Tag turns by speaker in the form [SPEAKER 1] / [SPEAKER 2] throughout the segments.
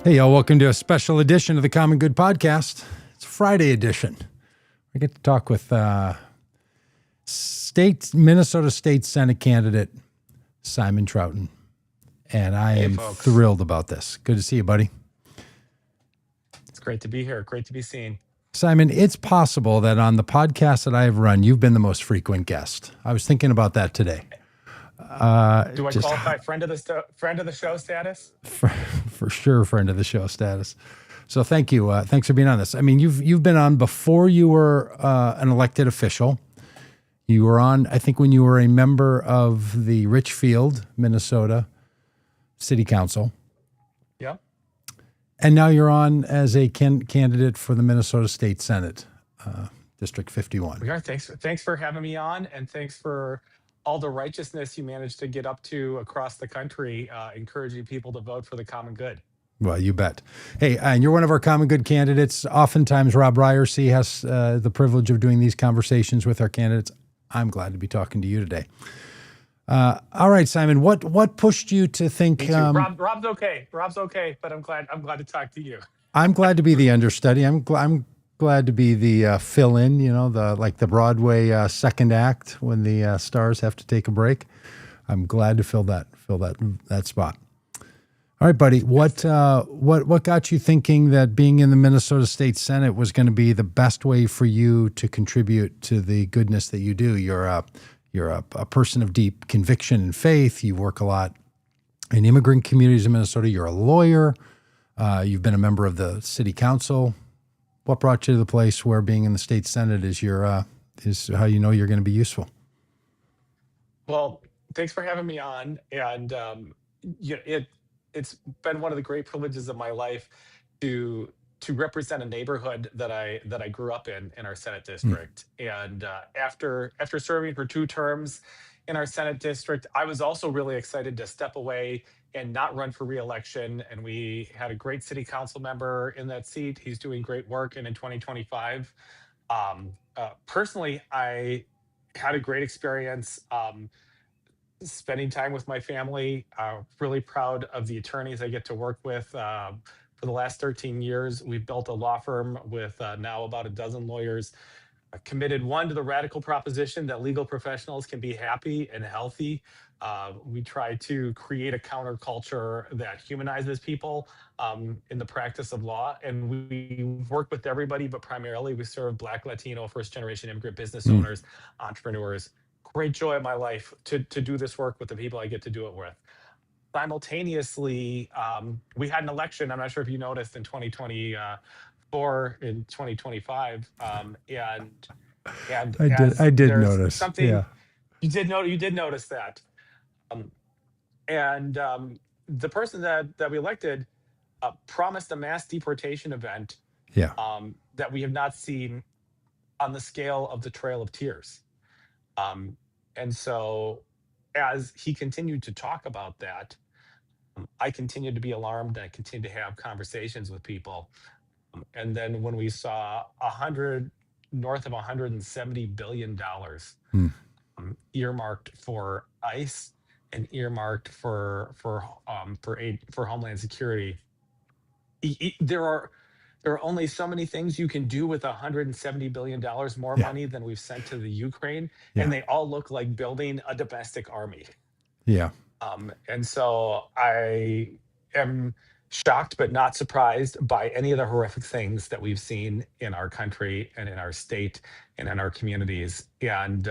[SPEAKER 1] Hey, y'all, welcome to a special edition of the Common Good Podcast. It's a Friday edition. I get to talk with Minnesota State Senate candidate Simon Trautmann, and I am thrilled about this. Good to see you, buddy.
[SPEAKER 2] It's great to be here. Great to be seen.
[SPEAKER 1] Simon, it's possible that on the podcast that I have run, you've been the most frequent guest. I was thinking about that today.
[SPEAKER 2] Do I qualify friend of the show status?
[SPEAKER 1] For sure, friend of the show status. So thank you. Thanks for being on this. I mean, you've been on before you were an elected official. You were on, I think, when you were a member of the Richfield, Minnesota City Council.
[SPEAKER 2] Yeah.
[SPEAKER 1] And now you're on as a candidate for the Minnesota State Senate, District 51.
[SPEAKER 2] We are. Thanks for having me on, and thanks for all the righteousness you managed to get up to across the country, encouraging people to vote for the common good.
[SPEAKER 1] Well, you bet. Hey, and you're one of our common good candidates. Oftentimes, Rob Ryerson has the privilege of doing these conversations with our candidates. I'm glad to be talking to you today. All right, Simon, what pushed you to think?
[SPEAKER 2] Rob's okay. Rob's okay, but I'm glad to talk to you.
[SPEAKER 1] I'm glad to be the understudy. I'm glad to be the fill-in. You know, the Broadway second act when the stars have to take a break. I'm glad to fill that spot. All right, buddy. What got you thinking that being in the Minnesota State Senate was going to be the best way for you to contribute to the goodness that you do? You're a person of deep conviction and faith. You work a lot in immigrant communities in Minnesota. You're a lawyer. You've been a member of the city council. What brought you to the place where being in the state Senate is how you know you're going to be useful?
[SPEAKER 2] Well, thanks for having me on, and it's been one of the great privileges of my life to represent a neighborhood that I grew up in our Senate district. And after serving for 2 terms in our Senate district, I was also really excited to step away and not run for re-election. And we had a great city council member in that seat. He's doing great work. And in 2025, personally, I had a great experience spending time with my family. Really proud of the attorneys I get to work with. For the last 13 years, we've built a law firm with now about a dozen lawyers, committed to the radical proposition that legal professionals can be happy and healthy. We try to create a counterculture that humanizes people in the practice of law. And we work with everybody, but primarily we serve Black, Latino, first-generation immigrant business owners, entrepreneurs. Great joy of my life to do this work with the people I get to do it with. Simultaneously, we had an election. I'm not sure if you noticed in 2024, in 2025, and
[SPEAKER 1] I did notice
[SPEAKER 2] something.
[SPEAKER 1] Yeah.
[SPEAKER 2] You did notice that, and the person that we elected promised a mass deportation event.
[SPEAKER 1] Yeah.
[SPEAKER 2] That we have not seen on the scale of the Trail of Tears. And so as he continued to talk about that, I continued to be alarmed, and I continued to have conversations with people. And then when we saw north of $170 billion earmarked for ICE and earmarked for Homeland Security, there are only so many things you can do with $170 billion more money than we've sent to the Ukraine, and they all look like building a domestic army.
[SPEAKER 1] Yeah.
[SPEAKER 2] And so I am shocked but not surprised by any of the horrific things that we've seen in our country and in our state and in our communities. And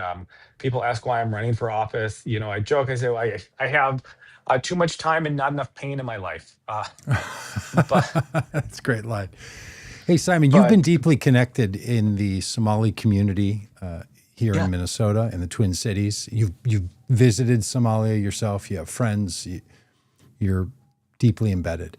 [SPEAKER 2] people ask why I'm running for office. You know, I joke, I say, well, I have too much time and not enough pain in my life. But
[SPEAKER 1] that's a great line. Hey, Simon, you've been deeply connected in the Somali community here in Minnesota, in the Twin Cities. You've visited Somalia yourself. You have friends. You're deeply embedded.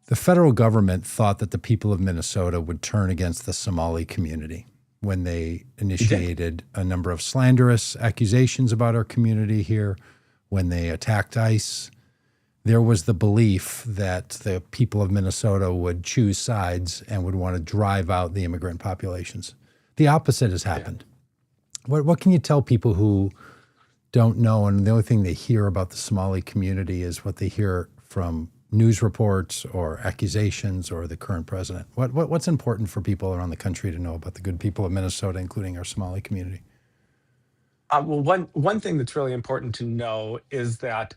[SPEAKER 1] The federal government thought that the people of Minnesota would turn against the Somali community when they initiated a number of slanderous accusations about our community here, when they attacked ICE. There was the belief that the people of Minnesota would choose sides and would want to drive out the immigrant populations. The opposite has happened. What can you tell people who don't know, and the only thing they hear about the Somali community is what they hear from news reports or accusations or the current president? What's important for people around the country to know about the good people of Minnesota, including our Somali community?
[SPEAKER 2] Well, one thing that's really important to know is that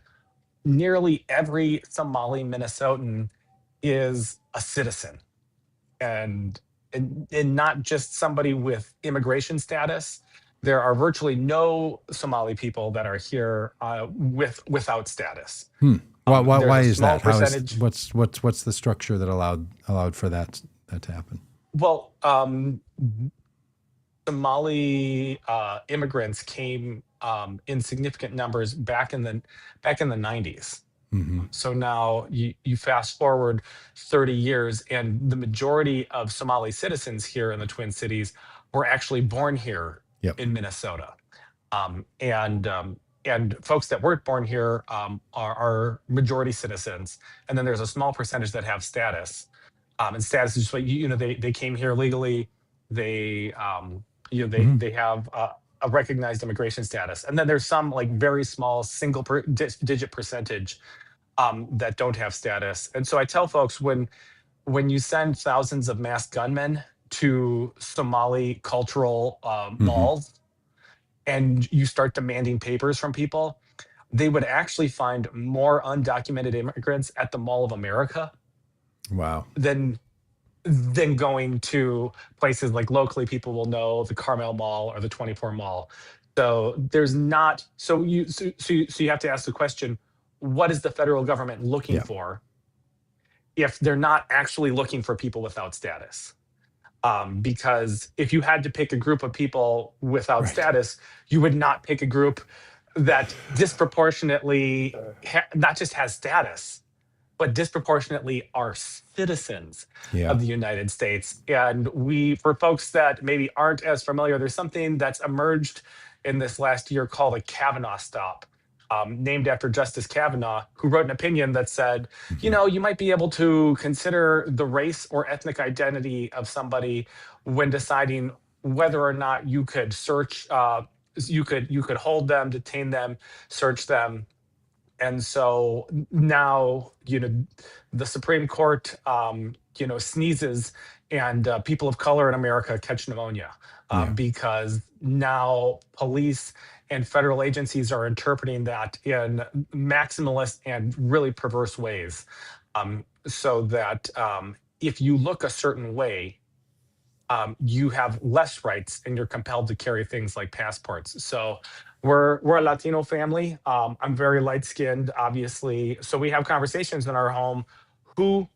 [SPEAKER 2] nearly every Somali Minnesotan is a citizen, and and not just somebody with immigration status. There are virtually no Somali people that are here without status. There's
[SPEAKER 1] Why
[SPEAKER 2] a
[SPEAKER 1] is
[SPEAKER 2] small
[SPEAKER 1] that? How is
[SPEAKER 2] percentage.
[SPEAKER 1] what's the structure that allowed for that to happen?
[SPEAKER 2] Well, Somali immigrants came in significant numbers back in the 90s.
[SPEAKER 1] Hmm.
[SPEAKER 2] So now you fast forward 30 years, and the majority of Somali citizens here in the Twin Cities were actually born here
[SPEAKER 1] Yep.
[SPEAKER 2] in Minnesota. Um, and um, and folks that weren't born here are majority citizens, and then there's a small percentage that have status. And status is just like they came here legally. They
[SPEAKER 1] Hmm.
[SPEAKER 2] they have a recognized immigration status, and then there's some like very small digit percentage that don't have status. And so I tell folks, when you send thousands of masked gunmen to Somali cultural
[SPEAKER 1] Hmm.
[SPEAKER 2] malls and you start demanding papers from people, they would actually find more undocumented immigrants at the Mall of America
[SPEAKER 1] Wow.
[SPEAKER 2] than going to places like locally people will know the Carmel Mall or the 24 Mall. So there's not so you have to ask the question, what is the federal government looking
[SPEAKER 1] Yeah.
[SPEAKER 2] for if they're not actually looking for people without status? Because if you had to pick a group of people without
[SPEAKER 1] Right.
[SPEAKER 2] status, you would not pick a group that disproportionately not just has status, but disproportionately are citizens
[SPEAKER 1] Yeah.
[SPEAKER 2] of the United States. And for folks that maybe aren't as familiar, there's something that's emerged in this last year called a Kavanaugh stop, named after Justice Kavanaugh, who wrote an opinion that said,
[SPEAKER 1] Hmm.
[SPEAKER 2] you might be able to consider the race or ethnic identity of somebody when deciding whether or not you could search, you could hold them, detain them, search them. And so now, the Supreme Court, sneezes, and people of color in America catch pneumonia
[SPEAKER 1] Yeah.
[SPEAKER 2] because now police and federal agencies are interpreting that in maximalist and really perverse ways. So that if you look a certain way, you have less rights and you're compelled to carry things like passports. So we're a Latino family. I'm very light skinned, obviously. So we have conversations in our home. Who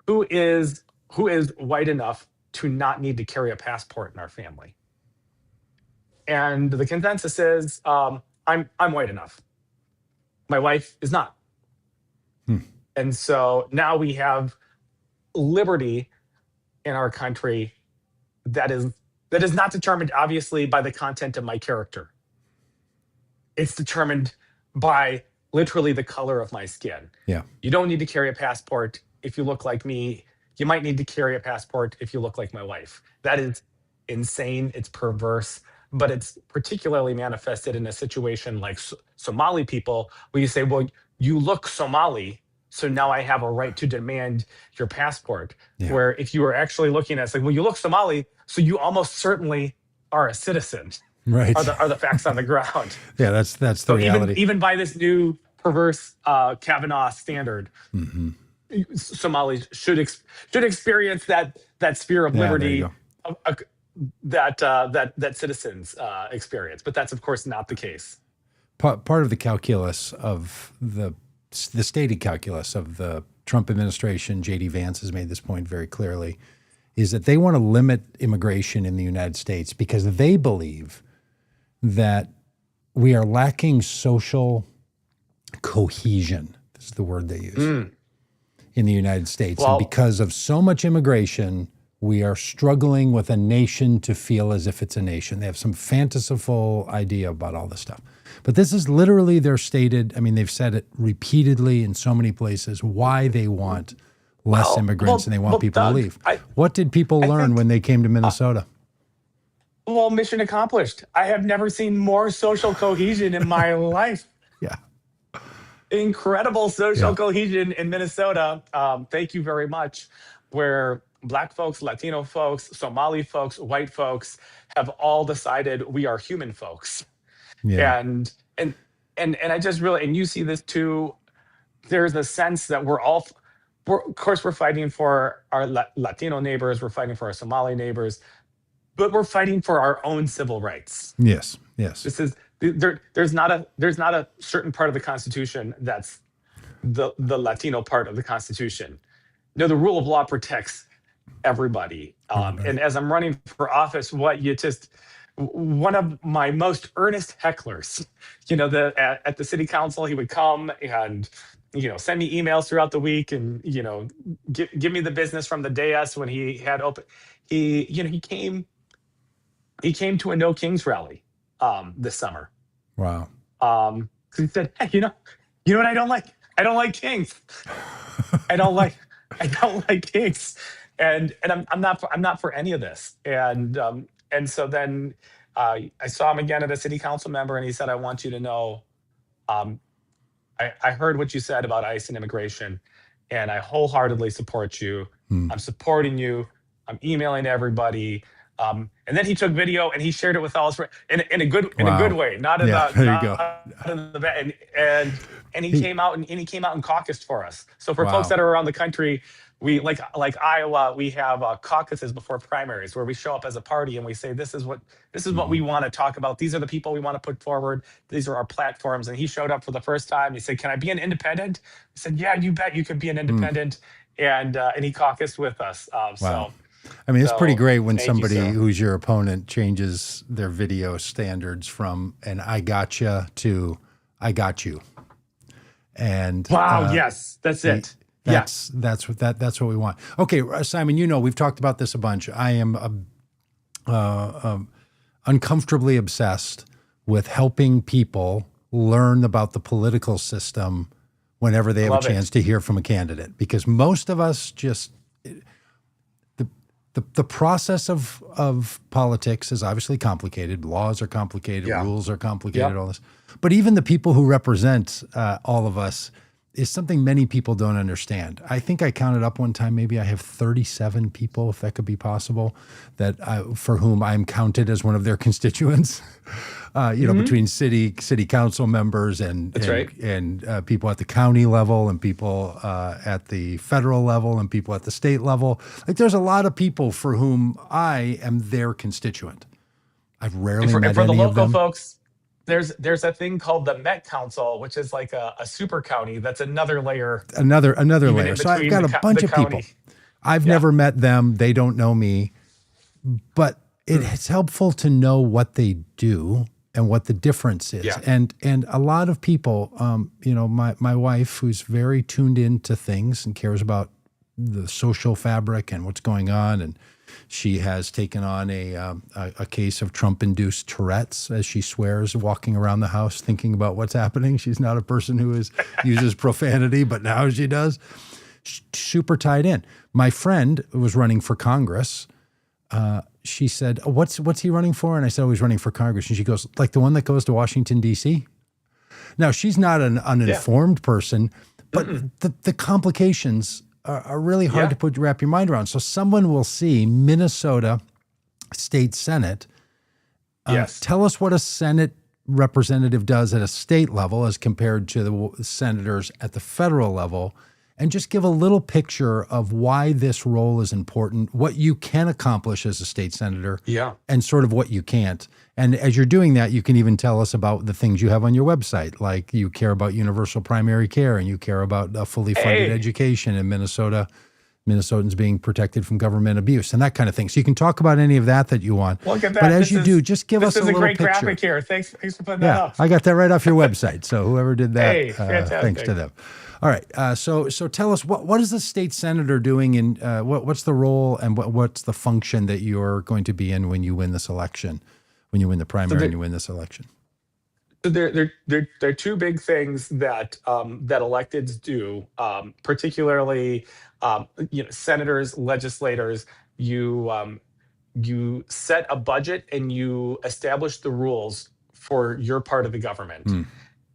[SPEAKER 2] who is who is white enough to not need to carry a passport in our family? And the consensus is I'm white enough. My wife is not.
[SPEAKER 1] Hmm.
[SPEAKER 2] And so now we have liberty in our country that is not determined obviously by the content of my character. It's determined by literally the color of my skin.
[SPEAKER 1] Yeah.
[SPEAKER 2] You don't need to carry a passport if you look like me. You might need to carry a passport if you look like my wife. That is insane. It's perverse, but it's particularly manifested in a situation like Somali people, where you say, well, you look Somali, so now I have a right to demand your passport.
[SPEAKER 1] Yeah.
[SPEAKER 2] Where if you were actually looking at it, it's like, well, you look Somali, so you almost certainly are a citizen.
[SPEAKER 1] Right.
[SPEAKER 2] Are the facts on the ground?
[SPEAKER 1] Yeah. That's the
[SPEAKER 2] So even
[SPEAKER 1] reality.
[SPEAKER 2] even by this new perverse Kavanaugh standard,
[SPEAKER 1] Hmm.
[SPEAKER 2] Somalis should experience that sphere of
[SPEAKER 1] Yeah. There you
[SPEAKER 2] liberty
[SPEAKER 1] go.
[SPEAKER 2] that citizens experience. But that's of course not the case.
[SPEAKER 1] Part of the calculus of the stated calculus of the Trump administration, J.D. Vance has made this point very clearly, is that they want to limit immigration in the United States because they believe that we are lacking social cohesion. This is the word they use in the United States. And
[SPEAKER 2] Well,
[SPEAKER 1] because of so much immigration, we are struggling with a nation to feel as if it's a nation. They have some fanciful idea about all this stuff. But this is literally their stated, I mean, they've said it repeatedly in so many places, why they want less immigrants and they want people to
[SPEAKER 2] Doug,
[SPEAKER 1] leave. What did people
[SPEAKER 2] I
[SPEAKER 1] learn
[SPEAKER 2] think
[SPEAKER 1] when they came to Minnesota?
[SPEAKER 2] well, mission accomplished. I have never seen more social cohesion in my life.
[SPEAKER 1] Yeah.
[SPEAKER 2] incredible social
[SPEAKER 1] Yeah.
[SPEAKER 2] cohesion in Minnesota. Thank you very much. Where Black folks, Latino folks, Somali folks, white folks have all decided we are human folks,
[SPEAKER 1] Yeah.
[SPEAKER 2] and and and I just really, and you see this too. There's a sense that of course, we're fighting for our Latino neighbors, we're fighting for our Somali neighbors, but we're fighting for our own civil rights.
[SPEAKER 1] Yes. Yes.
[SPEAKER 2] This is there's not a certain part of the Constitution that's the Latino part of the Constitution. No, the rule of law protects everybody.
[SPEAKER 1] Everybody.
[SPEAKER 2] And as I'm running for office, one of my most earnest hecklers, at the city council, he would come and send me emails throughout the week, and give me the business from the dais when he had open. He came to a No Kings rally this summer.
[SPEAKER 1] Wow.
[SPEAKER 2] 'Cause he said, "Hey, what I don't like? I don't like kings. I don't like I don't like kings, and I'm not for any of this." And so then I saw him again at a city council member, and he said, "I want you to know, um, I heard what you said about ICE and immigration, and I wholeheartedly support you.
[SPEAKER 1] Hmm.
[SPEAKER 2] I'm supporting you. I'm emailing everybody." And then he took video and he shared it with all his friends in a good
[SPEAKER 1] Wow.
[SPEAKER 2] way, not in
[SPEAKER 1] Yeah.
[SPEAKER 2] the
[SPEAKER 1] There you go.
[SPEAKER 2] not in the bad. And he
[SPEAKER 1] He,
[SPEAKER 2] came out and he came out and caucused for us. So for folks
[SPEAKER 1] wow.
[SPEAKER 2] that are around the country, we like Iowa, we have caucuses before primaries where we show up as a party and we say this is what we
[SPEAKER 1] Mhm.
[SPEAKER 2] want to talk about. These are the people we want to put forward. These are our platforms. And he showed up for the first time. He said, "Can I be an independent?" I said, "Yeah, you bet you could be an
[SPEAKER 1] Mm.
[SPEAKER 2] independent." And he caucused with us.
[SPEAKER 1] Wow. I mean, it's pretty great when
[SPEAKER 2] Thank you,
[SPEAKER 1] somebody
[SPEAKER 2] sir.
[SPEAKER 1] who's your opponent changes their video standards from an "I gotcha" to "I got you," and
[SPEAKER 2] Wow. Yes, that's
[SPEAKER 1] the,
[SPEAKER 2] it. Yeah.
[SPEAKER 1] that's what we want. Okay, Simon, we've talked about this a bunch. I am uncomfortably obsessed with helping people learn about the political system whenever they
[SPEAKER 2] I
[SPEAKER 1] have a
[SPEAKER 2] love it.
[SPEAKER 1] chance to hear from a candidate, because most of us just the process of politics is obviously complicated. Laws are complicated,
[SPEAKER 2] Yeah.
[SPEAKER 1] rules are complicated,
[SPEAKER 2] Yep.
[SPEAKER 1] all this. But even the people who represent all of us is something many people don't understand. I think I counted up one time, maybe I have 37 people, if that could be possible, for whom I'm counted as one of their constituents. Between city council members and
[SPEAKER 2] That's right.
[SPEAKER 1] people at the county level and people at the federal level and people at the state level. Like, there's a lot of people for whom I am their constituent. I've
[SPEAKER 2] And
[SPEAKER 1] rarely
[SPEAKER 2] for, and
[SPEAKER 1] met
[SPEAKER 2] for the
[SPEAKER 1] any of
[SPEAKER 2] local
[SPEAKER 1] them.
[SPEAKER 2] folks, there's a thing called the Met Council, which is like a super county. That's another layer,
[SPEAKER 1] Another
[SPEAKER 2] even
[SPEAKER 1] layer.
[SPEAKER 2] in
[SPEAKER 1] So I've
[SPEAKER 2] between
[SPEAKER 1] got a
[SPEAKER 2] the
[SPEAKER 1] bunch of people.
[SPEAKER 2] county.
[SPEAKER 1] I've
[SPEAKER 2] Yeah.
[SPEAKER 1] never met them. They don't know me, but
[SPEAKER 2] Mm.
[SPEAKER 1] it's helpful to know what they do and what the difference is.
[SPEAKER 2] Yeah.
[SPEAKER 1] And a lot of people, my wife, who's very tuned into things and cares about the social fabric and what's going on, and she has taken on a case of Trump-induced Tourette's, as she swears, walking around the house thinking about what's happening. She's not a person who uses profanity, but now she does. Super tied in. My friend who was running for Congress, she said, "What's he running for?" And I said, "Oh, he's running for Congress." And she goes, "Like the one that goes to Washington, D.C.?" Now, she's not an
[SPEAKER 2] Yeah.
[SPEAKER 1] uninformed person, but the complications are really hard
[SPEAKER 2] Yeah.
[SPEAKER 1] to wrap your mind around. So someone will see Minnesota State Senate.
[SPEAKER 2] Yes.
[SPEAKER 1] Tell us what a Senate representative does at a state level as compared to the senators at the federal level, and just give a little picture of why this role is important, what you can accomplish as a state senator,
[SPEAKER 2] Yeah.
[SPEAKER 1] and sort of what you can't. And as you're doing that, you can even tell us about the things you have on your website, like you care about universal primary care and you care about a fully funded
[SPEAKER 2] Hey,
[SPEAKER 1] education in Minnesota, Minnesotans being protected from government abuse and that kind of thing. So you can talk about any of that you want.
[SPEAKER 2] look at
[SPEAKER 1] But
[SPEAKER 2] that.
[SPEAKER 1] as you do, just give
[SPEAKER 2] This
[SPEAKER 1] us a
[SPEAKER 2] is a
[SPEAKER 1] little
[SPEAKER 2] great
[SPEAKER 1] picture.
[SPEAKER 2] graphic here. Thanks for putting that
[SPEAKER 1] Yeah,
[SPEAKER 2] up.
[SPEAKER 1] I got that right off your website. So whoever did that,
[SPEAKER 2] Hey,
[SPEAKER 1] thanks to
[SPEAKER 2] fantastic.
[SPEAKER 1] them. All right. So tell us, what is the state senator doing, and what's the role and what's the function that you're going to be in when you win this election, when you win the
[SPEAKER 2] So
[SPEAKER 1] primary and you win this election?
[SPEAKER 2] there are two big things that electeds do, particularly senators, legislators. You set a budget and you establish the rules for your part of the government.
[SPEAKER 1] Hmm.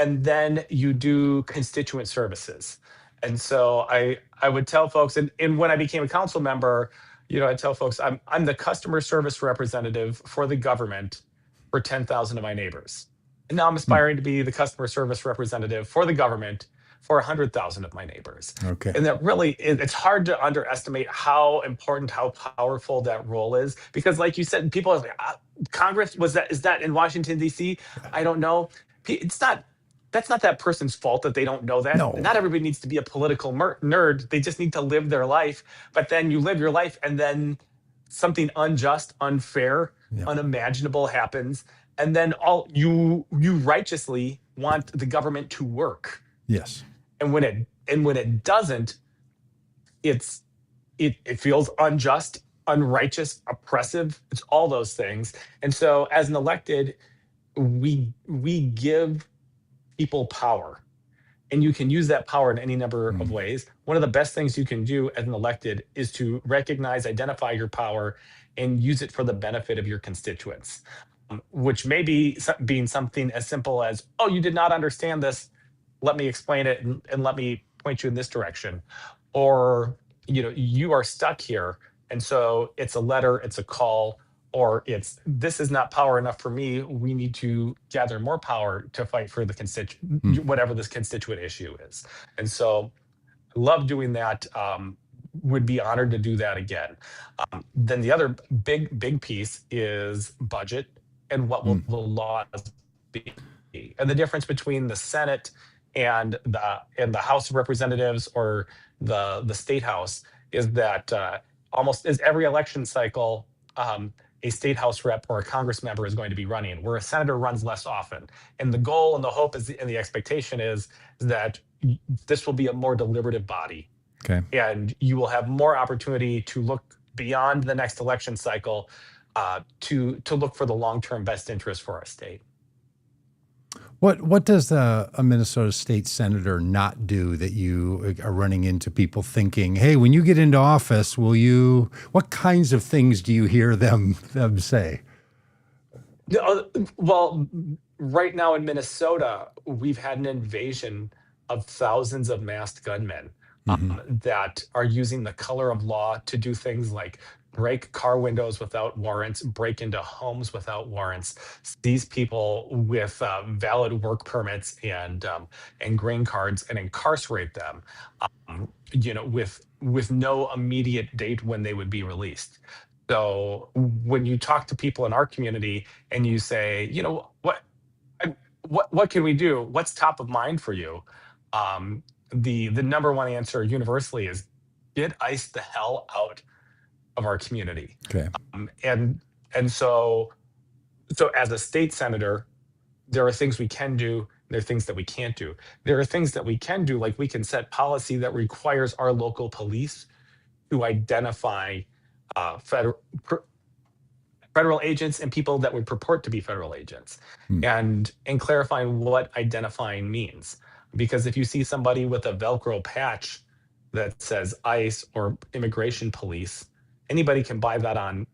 [SPEAKER 2] and then you do constituent services. And so I would tell folks, and when I became a council member, I tell folks I'm the customer service representative for the government for 10,000 of my neighbors. And now I'm
[SPEAKER 1] Hmm.
[SPEAKER 2] aspiring to be the customer service representative for the government for 100,000 of my neighbors.
[SPEAKER 1] Okay.
[SPEAKER 2] And that really, it's hard to underestimate how important, how powerful that role is. Because, like you said, people are like, Congress, is that in Washington, D.C.? I don't know. It's not, that's not that person's fault that they don't know that.
[SPEAKER 1] No.
[SPEAKER 2] Not everybody needs to be a political nerd. They just need to live their life. But then you live your life, and then something unjust, unfair,
[SPEAKER 1] Yeah.
[SPEAKER 2] unimaginable happens, and then all you righteously want the government to work.
[SPEAKER 1] Yes.
[SPEAKER 2] And when it doesn't, it feels unjust, unrighteous, oppressive. It's all those things. And so as an elected, we give people power, and you can use that power in any number of
[SPEAKER 1] Mm.
[SPEAKER 2] ways. One of the best things you can do as an elected is to recognize, identify your power, and use it for the benefit of your constituents, which may be being something as simple as, oh, you did not understand this, let me explain it, and let me point you in this direction. Or, you are stuck here, and so it's a letter, it's a call, or it's, this is not power enough for me, we need to gather more power to fight for the
[SPEAKER 1] Mm.
[SPEAKER 2] whatever this constituent issue is. And so I love doing that. Would be honored to do that again. Then the other big piece is budget, and what will
[SPEAKER 1] Mm.
[SPEAKER 2] the laws be, and the difference between the Senate and the House of Representatives, or the State House, is that almost as every election cycle, a state house rep or a Congress member is going to be running, where a senator runs less often. And the goal and the hope and the expectation is that this will be a more deliberative body,
[SPEAKER 1] Okay.
[SPEAKER 2] and you will have more opportunity to look beyond the next election cycle, to look for the long-term best interest for our state.
[SPEAKER 1] What does a Minnesota state senator not do that you are running into people thinking, hey, when you get into office, what kinds of things do you hear them say?
[SPEAKER 2] Well, right now in Minnesota, we've had an invasion of thousands of masked gunmen,
[SPEAKER 1] Hmm.
[SPEAKER 2] that are using the color of law to do things like break car windows without warrants, break into homes without warrants, seize people with valid work permits and green cards, and incarcerate them, with no immediate date when they would be released. So when you talk to people in our community and you say, what can we do? What's top of mind for you? The number one answer universally is, get ICE the hell out of our community.
[SPEAKER 1] Okay.
[SPEAKER 2] And so as a state senator, there are things we can do. There are things that we can't do. There are things that we can do, like we can set policy that requires our local police to identify federal agents and people that would purport to be federal agents,
[SPEAKER 1] Hmm.
[SPEAKER 2] and clarifying what identifying means. Because if you see somebody with a Velcro patch that says ICE or immigration police, anybody can buy that on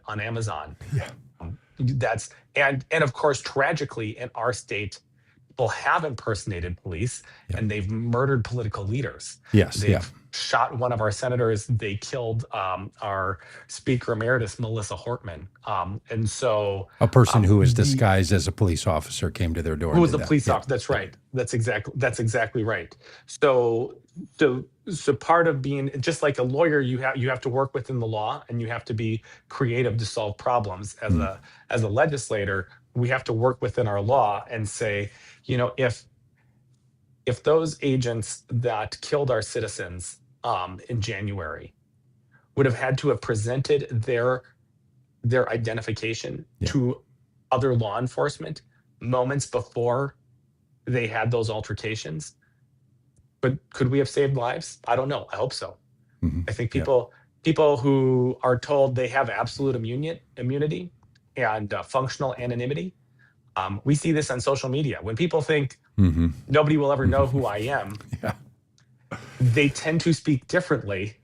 [SPEAKER 2] Amazon.
[SPEAKER 1] Yeah.
[SPEAKER 2] And of course, tragically, in our state, people have impersonated police,
[SPEAKER 1] Yeah.
[SPEAKER 2] and they've murdered political leaders.
[SPEAKER 1] Yes.
[SPEAKER 2] They've
[SPEAKER 1] Yeah.
[SPEAKER 2] shot one of our senators. They killed our Speaker Emeritus, Melissa Hortman. And so,
[SPEAKER 1] A person who was
[SPEAKER 2] the
[SPEAKER 1] disguised as a police officer came to their door
[SPEAKER 2] who
[SPEAKER 1] and
[SPEAKER 2] was
[SPEAKER 1] did
[SPEAKER 2] the
[SPEAKER 1] that.
[SPEAKER 2] police
[SPEAKER 1] Yeah.
[SPEAKER 2] officer? That's right. That's exactly right. So part of being just like a lawyer, you have to work within the law, and you have to be creative to solve problems. As
[SPEAKER 1] Hmm.
[SPEAKER 2] a legislator, we have to work within our law and say, if those agents that killed our citizens, in January, would have had to have presented their identification
[SPEAKER 1] Yeah.
[SPEAKER 2] to other law enforcement moments before they had those altercations, but could we have saved lives? I don't know. I hope so.
[SPEAKER 1] Mhm.
[SPEAKER 2] I think
[SPEAKER 1] Yeah.
[SPEAKER 2] people who are told they have absolute immunity and functional anonymity. We see this on social media. When people think
[SPEAKER 1] Mhm.
[SPEAKER 2] nobody will ever know who I am,
[SPEAKER 1] Yeah.
[SPEAKER 2] they tend to speak differently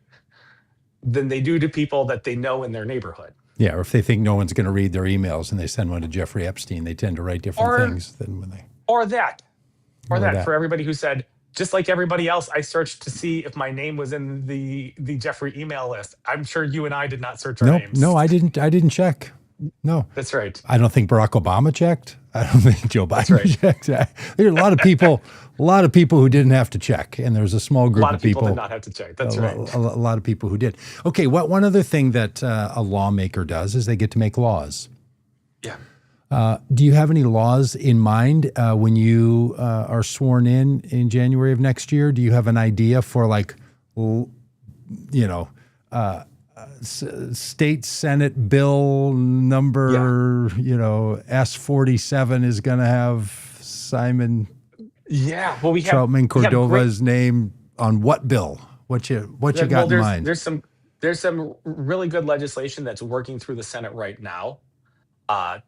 [SPEAKER 2] than they do to people that they know in their neighborhood.
[SPEAKER 1] Yeah. Or if they think no one's going to read their emails and they send one to Jeffrey Epstein, they tend to write different
[SPEAKER 2] Or
[SPEAKER 1] things than when they.
[SPEAKER 2] or that. Or
[SPEAKER 1] Or
[SPEAKER 2] that for
[SPEAKER 1] that.
[SPEAKER 2] everybody who said, just like everybody else, I searched to see if my name was in the Jeffrey email list. I'm sure you and I did not search our
[SPEAKER 1] No, no,
[SPEAKER 2] names.
[SPEAKER 1] I didn't. I didn't check. No,
[SPEAKER 2] That's right.
[SPEAKER 1] I don't think Barack Obama checked. I don't think Joe
[SPEAKER 2] That's
[SPEAKER 1] Biden
[SPEAKER 2] right.
[SPEAKER 1] checked. There are a lot of people who didn't have to check, and there's a small
[SPEAKER 2] A
[SPEAKER 1] group
[SPEAKER 2] lot
[SPEAKER 1] of
[SPEAKER 2] of people did
[SPEAKER 1] people,
[SPEAKER 2] not have to check.
[SPEAKER 1] a,
[SPEAKER 2] That's right.
[SPEAKER 1] lot of people who did. Okay, what one other thing that a lawmaker does is they get to make laws.
[SPEAKER 2] Yeah.
[SPEAKER 1] Do you have any laws in mind when you are sworn in January of next year? Do you have an idea for you know, state Senate bill
[SPEAKER 2] Yeah.
[SPEAKER 1] number, S-47 is going to have Simon
[SPEAKER 2] Yeah. Well,
[SPEAKER 1] Trautmann
[SPEAKER 2] we have great.
[SPEAKER 1] Cordova's name on what bill? What you
[SPEAKER 2] Well,
[SPEAKER 1] got in mind?
[SPEAKER 2] there's some really good legislation that's working through the Senate right now, uh,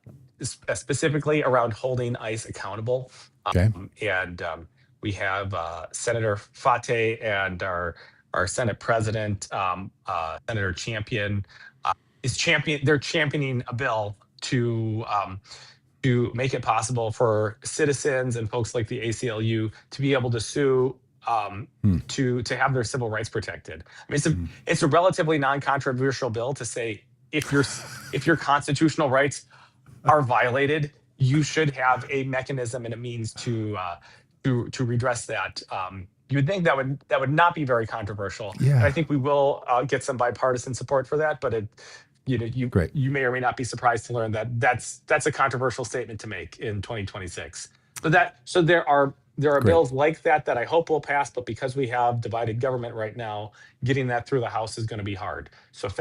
[SPEAKER 2] specifically around holding ICE accountable.
[SPEAKER 1] Okay.
[SPEAKER 2] And we have Senator Fate and our Senate President, Senator Champion, They're championing a bill to make it possible for citizens and folks like the ACLU to be able to sue,
[SPEAKER 1] Hmm.
[SPEAKER 2] to have their civil rights protected. I mean,
[SPEAKER 1] Hmm.
[SPEAKER 2] it's a relatively non-controversial bill to say if your constitutional rights are violated, you should have a mechanism and a means to redress that. You would think that would not be very controversial, and I
[SPEAKER 1] Yeah.
[SPEAKER 2] think we will get some bipartisan support for that. But
[SPEAKER 1] Great.
[SPEAKER 2] you may or may not be surprised to learn that that's a controversial statement to make in 2026. So there are
[SPEAKER 1] Great.
[SPEAKER 2] bills like that I hope will pass, but because we have divided government right now, getting that through the House is going to be hard. So if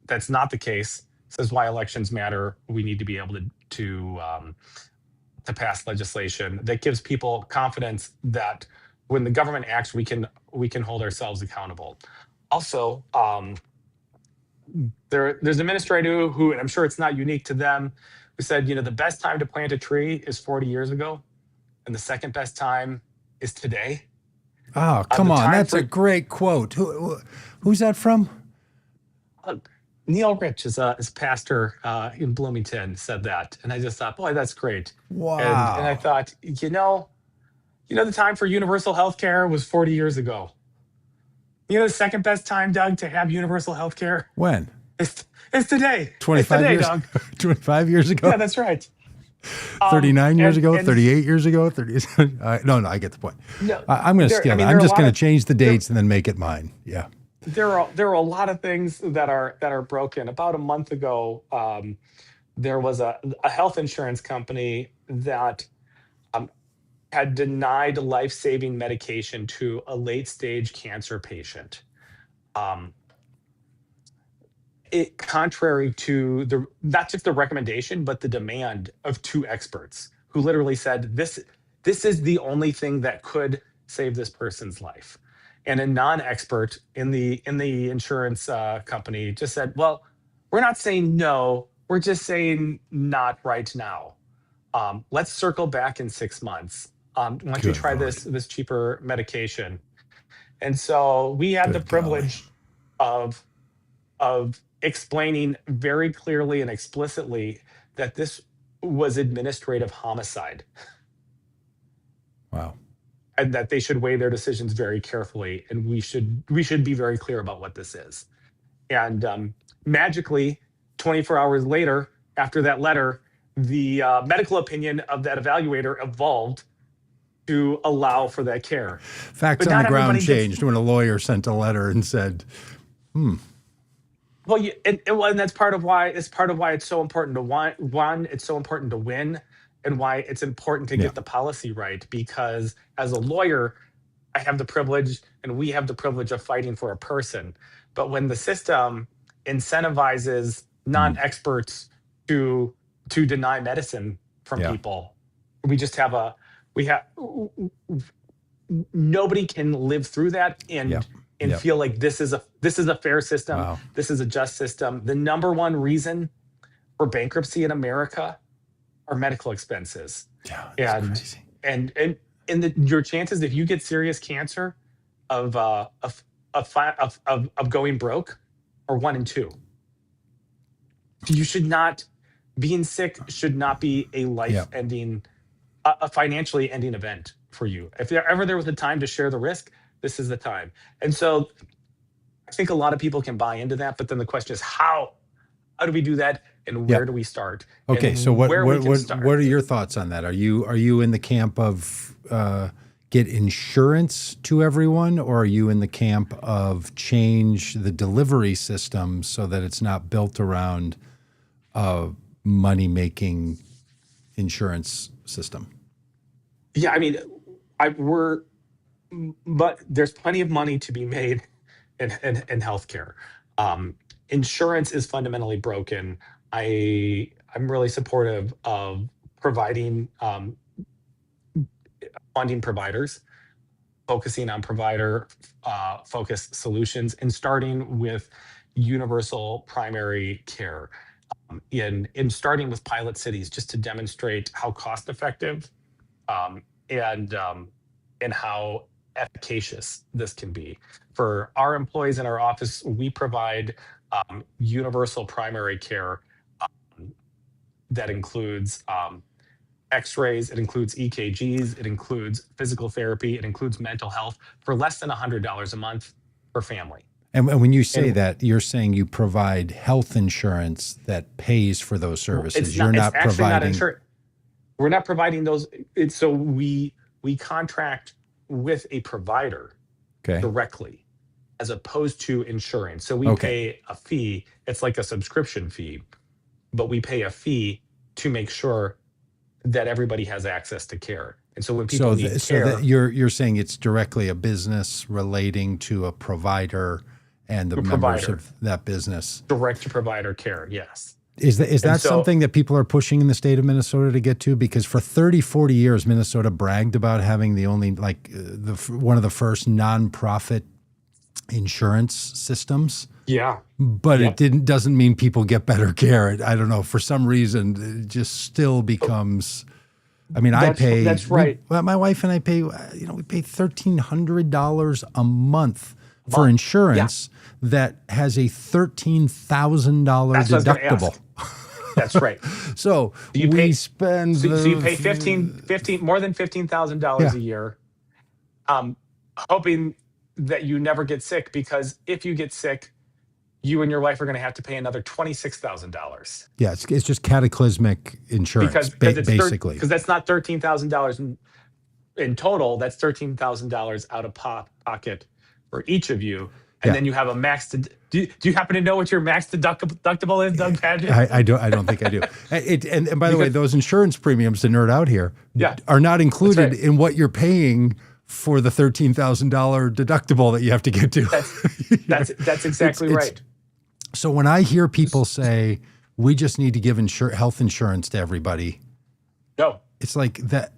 [SPEAKER 2] that's not the case, this is why elections matter. We need to be able to pass legislation that gives people confidence that when the government acts, we can hold ourselves accountable. Also, there's an administrator who, and I'm sure it's not unique to them, who said, the best time to plant a tree is 40 years ago, and the second best time is today.
[SPEAKER 1] Oh,
[SPEAKER 2] The
[SPEAKER 1] come on.
[SPEAKER 2] time
[SPEAKER 1] That's a
[SPEAKER 2] for
[SPEAKER 1] great quote. Who's that from?
[SPEAKER 2] uh, Neil Rich is pastor in Bloomington said that, and I just thought, boy, that's great. And I
[SPEAKER 1] Wow.
[SPEAKER 2] thought, the time for universal health care was 40 years ago. The second best time, Doug, to have universal health care
[SPEAKER 1] When?
[SPEAKER 2] is today. It's
[SPEAKER 1] 25
[SPEAKER 2] today,
[SPEAKER 1] years,
[SPEAKER 2] Doug.
[SPEAKER 1] 25 years ago,
[SPEAKER 2] Yeah, that's right.
[SPEAKER 1] 39 years
[SPEAKER 2] And
[SPEAKER 1] ago,
[SPEAKER 2] and
[SPEAKER 1] 38 years ago, 30. No, I get the point.
[SPEAKER 2] no,
[SPEAKER 1] I'm going to
[SPEAKER 2] there. I
[SPEAKER 1] steal that.
[SPEAKER 2] mean,
[SPEAKER 1] I'm
[SPEAKER 2] there are a
[SPEAKER 1] just
[SPEAKER 2] lot
[SPEAKER 1] going
[SPEAKER 2] of
[SPEAKER 1] to change the
[SPEAKER 2] there.
[SPEAKER 1] dates and then make it mine. Yeah.
[SPEAKER 2] There are a lot of things that are broken. About a month ago, there was a health insurance company that um, had denied life-saving medication to a late-stage cancer patient. Um, it contrary to the not just the recommendation but the demand of two experts who literally said this is the only thing that could save this person's life, and a non-expert in the insurance company just said, well, we're not saying no, we're just saying not right now. Let's circle back in 6 months. Why don't you
[SPEAKER 1] Good
[SPEAKER 2] try
[SPEAKER 1] Lord.
[SPEAKER 2] this cheaper medication? And so we had the
[SPEAKER 1] Good golly.
[SPEAKER 2] privilege of explaining very clearly and explicitly that this was administrative homicide,
[SPEAKER 1] Wow.
[SPEAKER 2] and that they should weigh their decisions very carefully, and we should be very clear about what this is. And magically, 24 hours later, after that letter, the medical opinion of that evaluator evolved to allow for that care.
[SPEAKER 1] Facts
[SPEAKER 2] But
[SPEAKER 1] on the
[SPEAKER 2] not
[SPEAKER 1] ground
[SPEAKER 2] everybody gets.
[SPEAKER 1] changed when a lawyer sent a letter and said,
[SPEAKER 2] Well, and that's part of why it's so important to one, it's so important to win, and why it's important to
[SPEAKER 1] yeah,
[SPEAKER 2] get the policy right. Because as a lawyer, I have the privilege, and we have the privilege of fighting for a person. But when the system incentivizes
[SPEAKER 1] mm,
[SPEAKER 2] non-experts to deny medicine from
[SPEAKER 1] yeah,
[SPEAKER 2] people, we just have a we have nobody can live through that
[SPEAKER 1] yeah,
[SPEAKER 2] and
[SPEAKER 1] yeah.
[SPEAKER 2] feel like this is a fair system,
[SPEAKER 1] Wow.
[SPEAKER 2] this is a just system. The number one reason for bankruptcy in America are medical expenses.
[SPEAKER 1] Yeah, that's
[SPEAKER 2] and
[SPEAKER 1] crazy.
[SPEAKER 2] your chances, if you get serious cancer, of of going broke, are 1 in 2. You should not Being sick should not be a
[SPEAKER 1] Yeah,
[SPEAKER 2] life ending, a financially ending event. for you. If there was a time to share the risk, this is the time. And so I think a lot of people can buy into that, but then the question is how do we do that, and where do
[SPEAKER 1] Yep.
[SPEAKER 2] we start?
[SPEAKER 1] Okay, so
[SPEAKER 2] And where we can
[SPEAKER 1] what
[SPEAKER 2] start.
[SPEAKER 1] are your thoughts on that? Are you in the camp of get insurance to everyone, or are you in the camp of change the delivery system so that it's not built around a money making insurance system?
[SPEAKER 2] Yeah, I mean, but there's plenty of money to be made in healthcare. Insurance is fundamentally broken. I'm really supportive of providing funding providers, focusing on provider focused solutions, and starting with universal primary care. In starting with pilot cities, just to demonstrate how cost effective um, and and how efficacious this can be. For our employees in our office, we provide universal primary care um, that includes X-rays, it includes EKGs, it includes physical therapy, it includes mental health for less than $100 a month per family.
[SPEAKER 1] And when you say
[SPEAKER 2] And
[SPEAKER 1] that, you're saying you provide health insurance that pays for those services. You're
[SPEAKER 2] it's
[SPEAKER 1] not
[SPEAKER 2] actually not
[SPEAKER 1] providing.
[SPEAKER 2] insured. We're not providing those. So we contract with a provider
[SPEAKER 1] Okay.
[SPEAKER 2] directly as opposed to insurance. So we
[SPEAKER 1] Okay.
[SPEAKER 2] pay a fee. It's like a subscription fee, but we pay a fee to make sure that everybody has access to care. And so when people need
[SPEAKER 1] So that
[SPEAKER 2] care,
[SPEAKER 1] you're saying it's directly a business relating to a provider and the
[SPEAKER 2] a
[SPEAKER 1] members
[SPEAKER 2] provider,
[SPEAKER 1] of that business.
[SPEAKER 2] direct to provider care, yes.
[SPEAKER 1] Is
[SPEAKER 2] And
[SPEAKER 1] that
[SPEAKER 2] so,
[SPEAKER 1] something that people are pushing in the state of Minnesota to get to? Because for 30, 40 years, Minnesota bragged about having the only one of the first nonprofit insurance systems.
[SPEAKER 2] yeah,
[SPEAKER 1] But
[SPEAKER 2] yep.
[SPEAKER 1] doesn't mean people get better care. I don't know. For some reason, it just still becomes. I mean,
[SPEAKER 2] That's right.
[SPEAKER 1] my wife and I pay. We pay $1,300 a month for
[SPEAKER 2] Month. Yeah,
[SPEAKER 1] insurance that has a $13,000
[SPEAKER 2] that's what I was going to
[SPEAKER 1] deductible.
[SPEAKER 2] ask. That's right.
[SPEAKER 1] So
[SPEAKER 2] So you
[SPEAKER 1] we
[SPEAKER 2] pay
[SPEAKER 1] spend
[SPEAKER 2] so you pay 15 more than $15,000
[SPEAKER 1] yeah,
[SPEAKER 2] a year, um, hoping that you never get sick, because if you get sick, you and your wife are going to have to pay another $26,000,
[SPEAKER 1] yeah. It's just cataclysmic insurance, basically.
[SPEAKER 2] because that's not $13,000 in total. That's $13,000 out of pocket for each of you, and
[SPEAKER 1] Yeah.
[SPEAKER 2] then you have a max. Do you happen to know what your max deductible is, Doug Pagitt?
[SPEAKER 1] I don't think I do. And by the way,
[SPEAKER 2] Because
[SPEAKER 1] those insurance premiums, to nerd out here,
[SPEAKER 2] yeah,
[SPEAKER 1] are not
[SPEAKER 2] that's
[SPEAKER 1] included
[SPEAKER 2] right.
[SPEAKER 1] in what you're paying for the $13,000 deductible that you have to get to.
[SPEAKER 2] That's exactly
[SPEAKER 1] It's
[SPEAKER 2] right.
[SPEAKER 1] so when I hear people say we just need to give health insurance to everybody,
[SPEAKER 2] No.
[SPEAKER 1] it's like that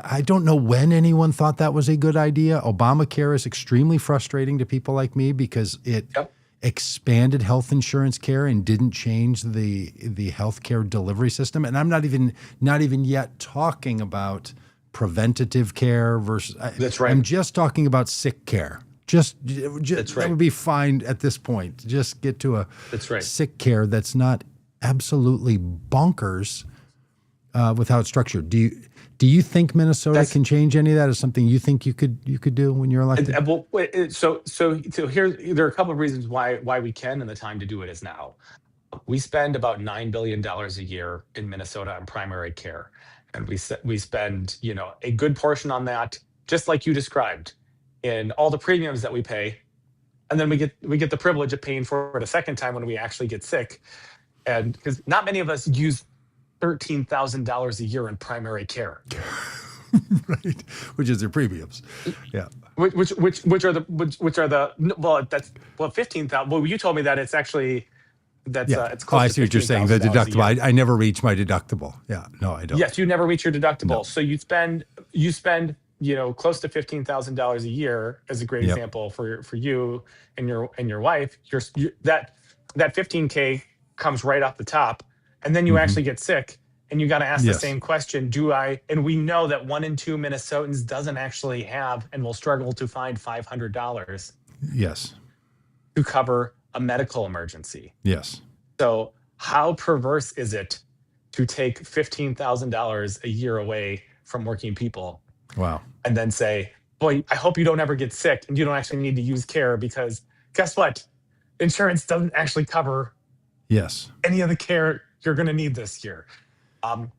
[SPEAKER 1] I don't know when anyone thought that was a good idea. Obamacare is extremely frustrating to people like me because it
[SPEAKER 2] Yep.
[SPEAKER 1] expanded health insurance care and didn't change the healthcare delivery system. And I'm not even yet talking about preventative care versus.
[SPEAKER 2] That's right.
[SPEAKER 1] I'm just talking about sick care. Just
[SPEAKER 2] That's
[SPEAKER 1] that
[SPEAKER 2] right.
[SPEAKER 1] would be fine at this point. Just get to a
[SPEAKER 2] That's right.
[SPEAKER 1] sick care that's not absolutely bonkers without structure. Do you think Minnesota
[SPEAKER 2] That's
[SPEAKER 1] can change any of that? Is something you think you could do when you're elected?
[SPEAKER 2] well. So here there are a couple of reasons why we can, and the time to do it is now. We spend about $9 billion a year in Minnesota on primary care, and we spend a good portion on that, just like you described, in all the premiums that we pay, and then we get the privilege of paying for it a second time when we actually get sick, and because not many of us use $13,000 a year in primary care.
[SPEAKER 1] Right, which is their premiums. Yeah,
[SPEAKER 2] Which are the well, that's well 15,000. Well, you told me that it's actually
[SPEAKER 1] yeah.
[SPEAKER 2] it's
[SPEAKER 1] Oh,
[SPEAKER 2] close
[SPEAKER 1] I
[SPEAKER 2] to
[SPEAKER 1] see what you're saying. The
[SPEAKER 2] $15,000 a
[SPEAKER 1] deductible.
[SPEAKER 2] year.
[SPEAKER 1] I never reach my deductible. Yeah, no, I don't.
[SPEAKER 2] Yes, you never reach your deductible,
[SPEAKER 1] No.
[SPEAKER 2] so you spend close to $15,000 a year, as a great
[SPEAKER 1] Yep.
[SPEAKER 2] example for you and your wife. That 15K comes right off the top, and then you
[SPEAKER 1] Hmm.
[SPEAKER 2] actually get sick, and you got to ask the
[SPEAKER 1] Yes.
[SPEAKER 2] same question: Do I? And we know that 1 in 2 Minnesotans doesn't actually have, and will struggle to find $500
[SPEAKER 1] Yes.
[SPEAKER 2] to cover a medical emergency.
[SPEAKER 1] Yes.
[SPEAKER 2] So how perverse is it to take $15,000 a year away from working people?
[SPEAKER 1] Wow.
[SPEAKER 2] and then say, boy, I hope you don't ever get sick and you don't actually need to use care, because guess what? Insurance doesn't actually cover
[SPEAKER 1] Yes.
[SPEAKER 2] any of the care you're going to need this year. Um,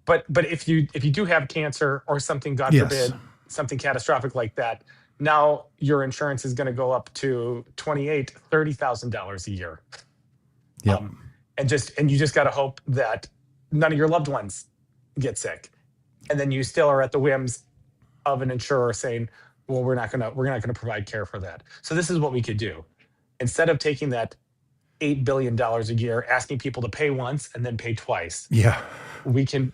[SPEAKER 2] but if you do have cancer or something, God
[SPEAKER 1] Yes.
[SPEAKER 2] forbid, something catastrophic like that, now your insurance is going to go up to $30,000 a year.
[SPEAKER 1] Yep.
[SPEAKER 2] And you just got to hope that none of your loved ones get sick, and then you still are at the whims of an insurer saying, well, we're not gonna provide care for that. So this is what we could do. Instead of taking that $8 billion a year, asking people to pay once and then pay twice,
[SPEAKER 1] Yeah.
[SPEAKER 2] we can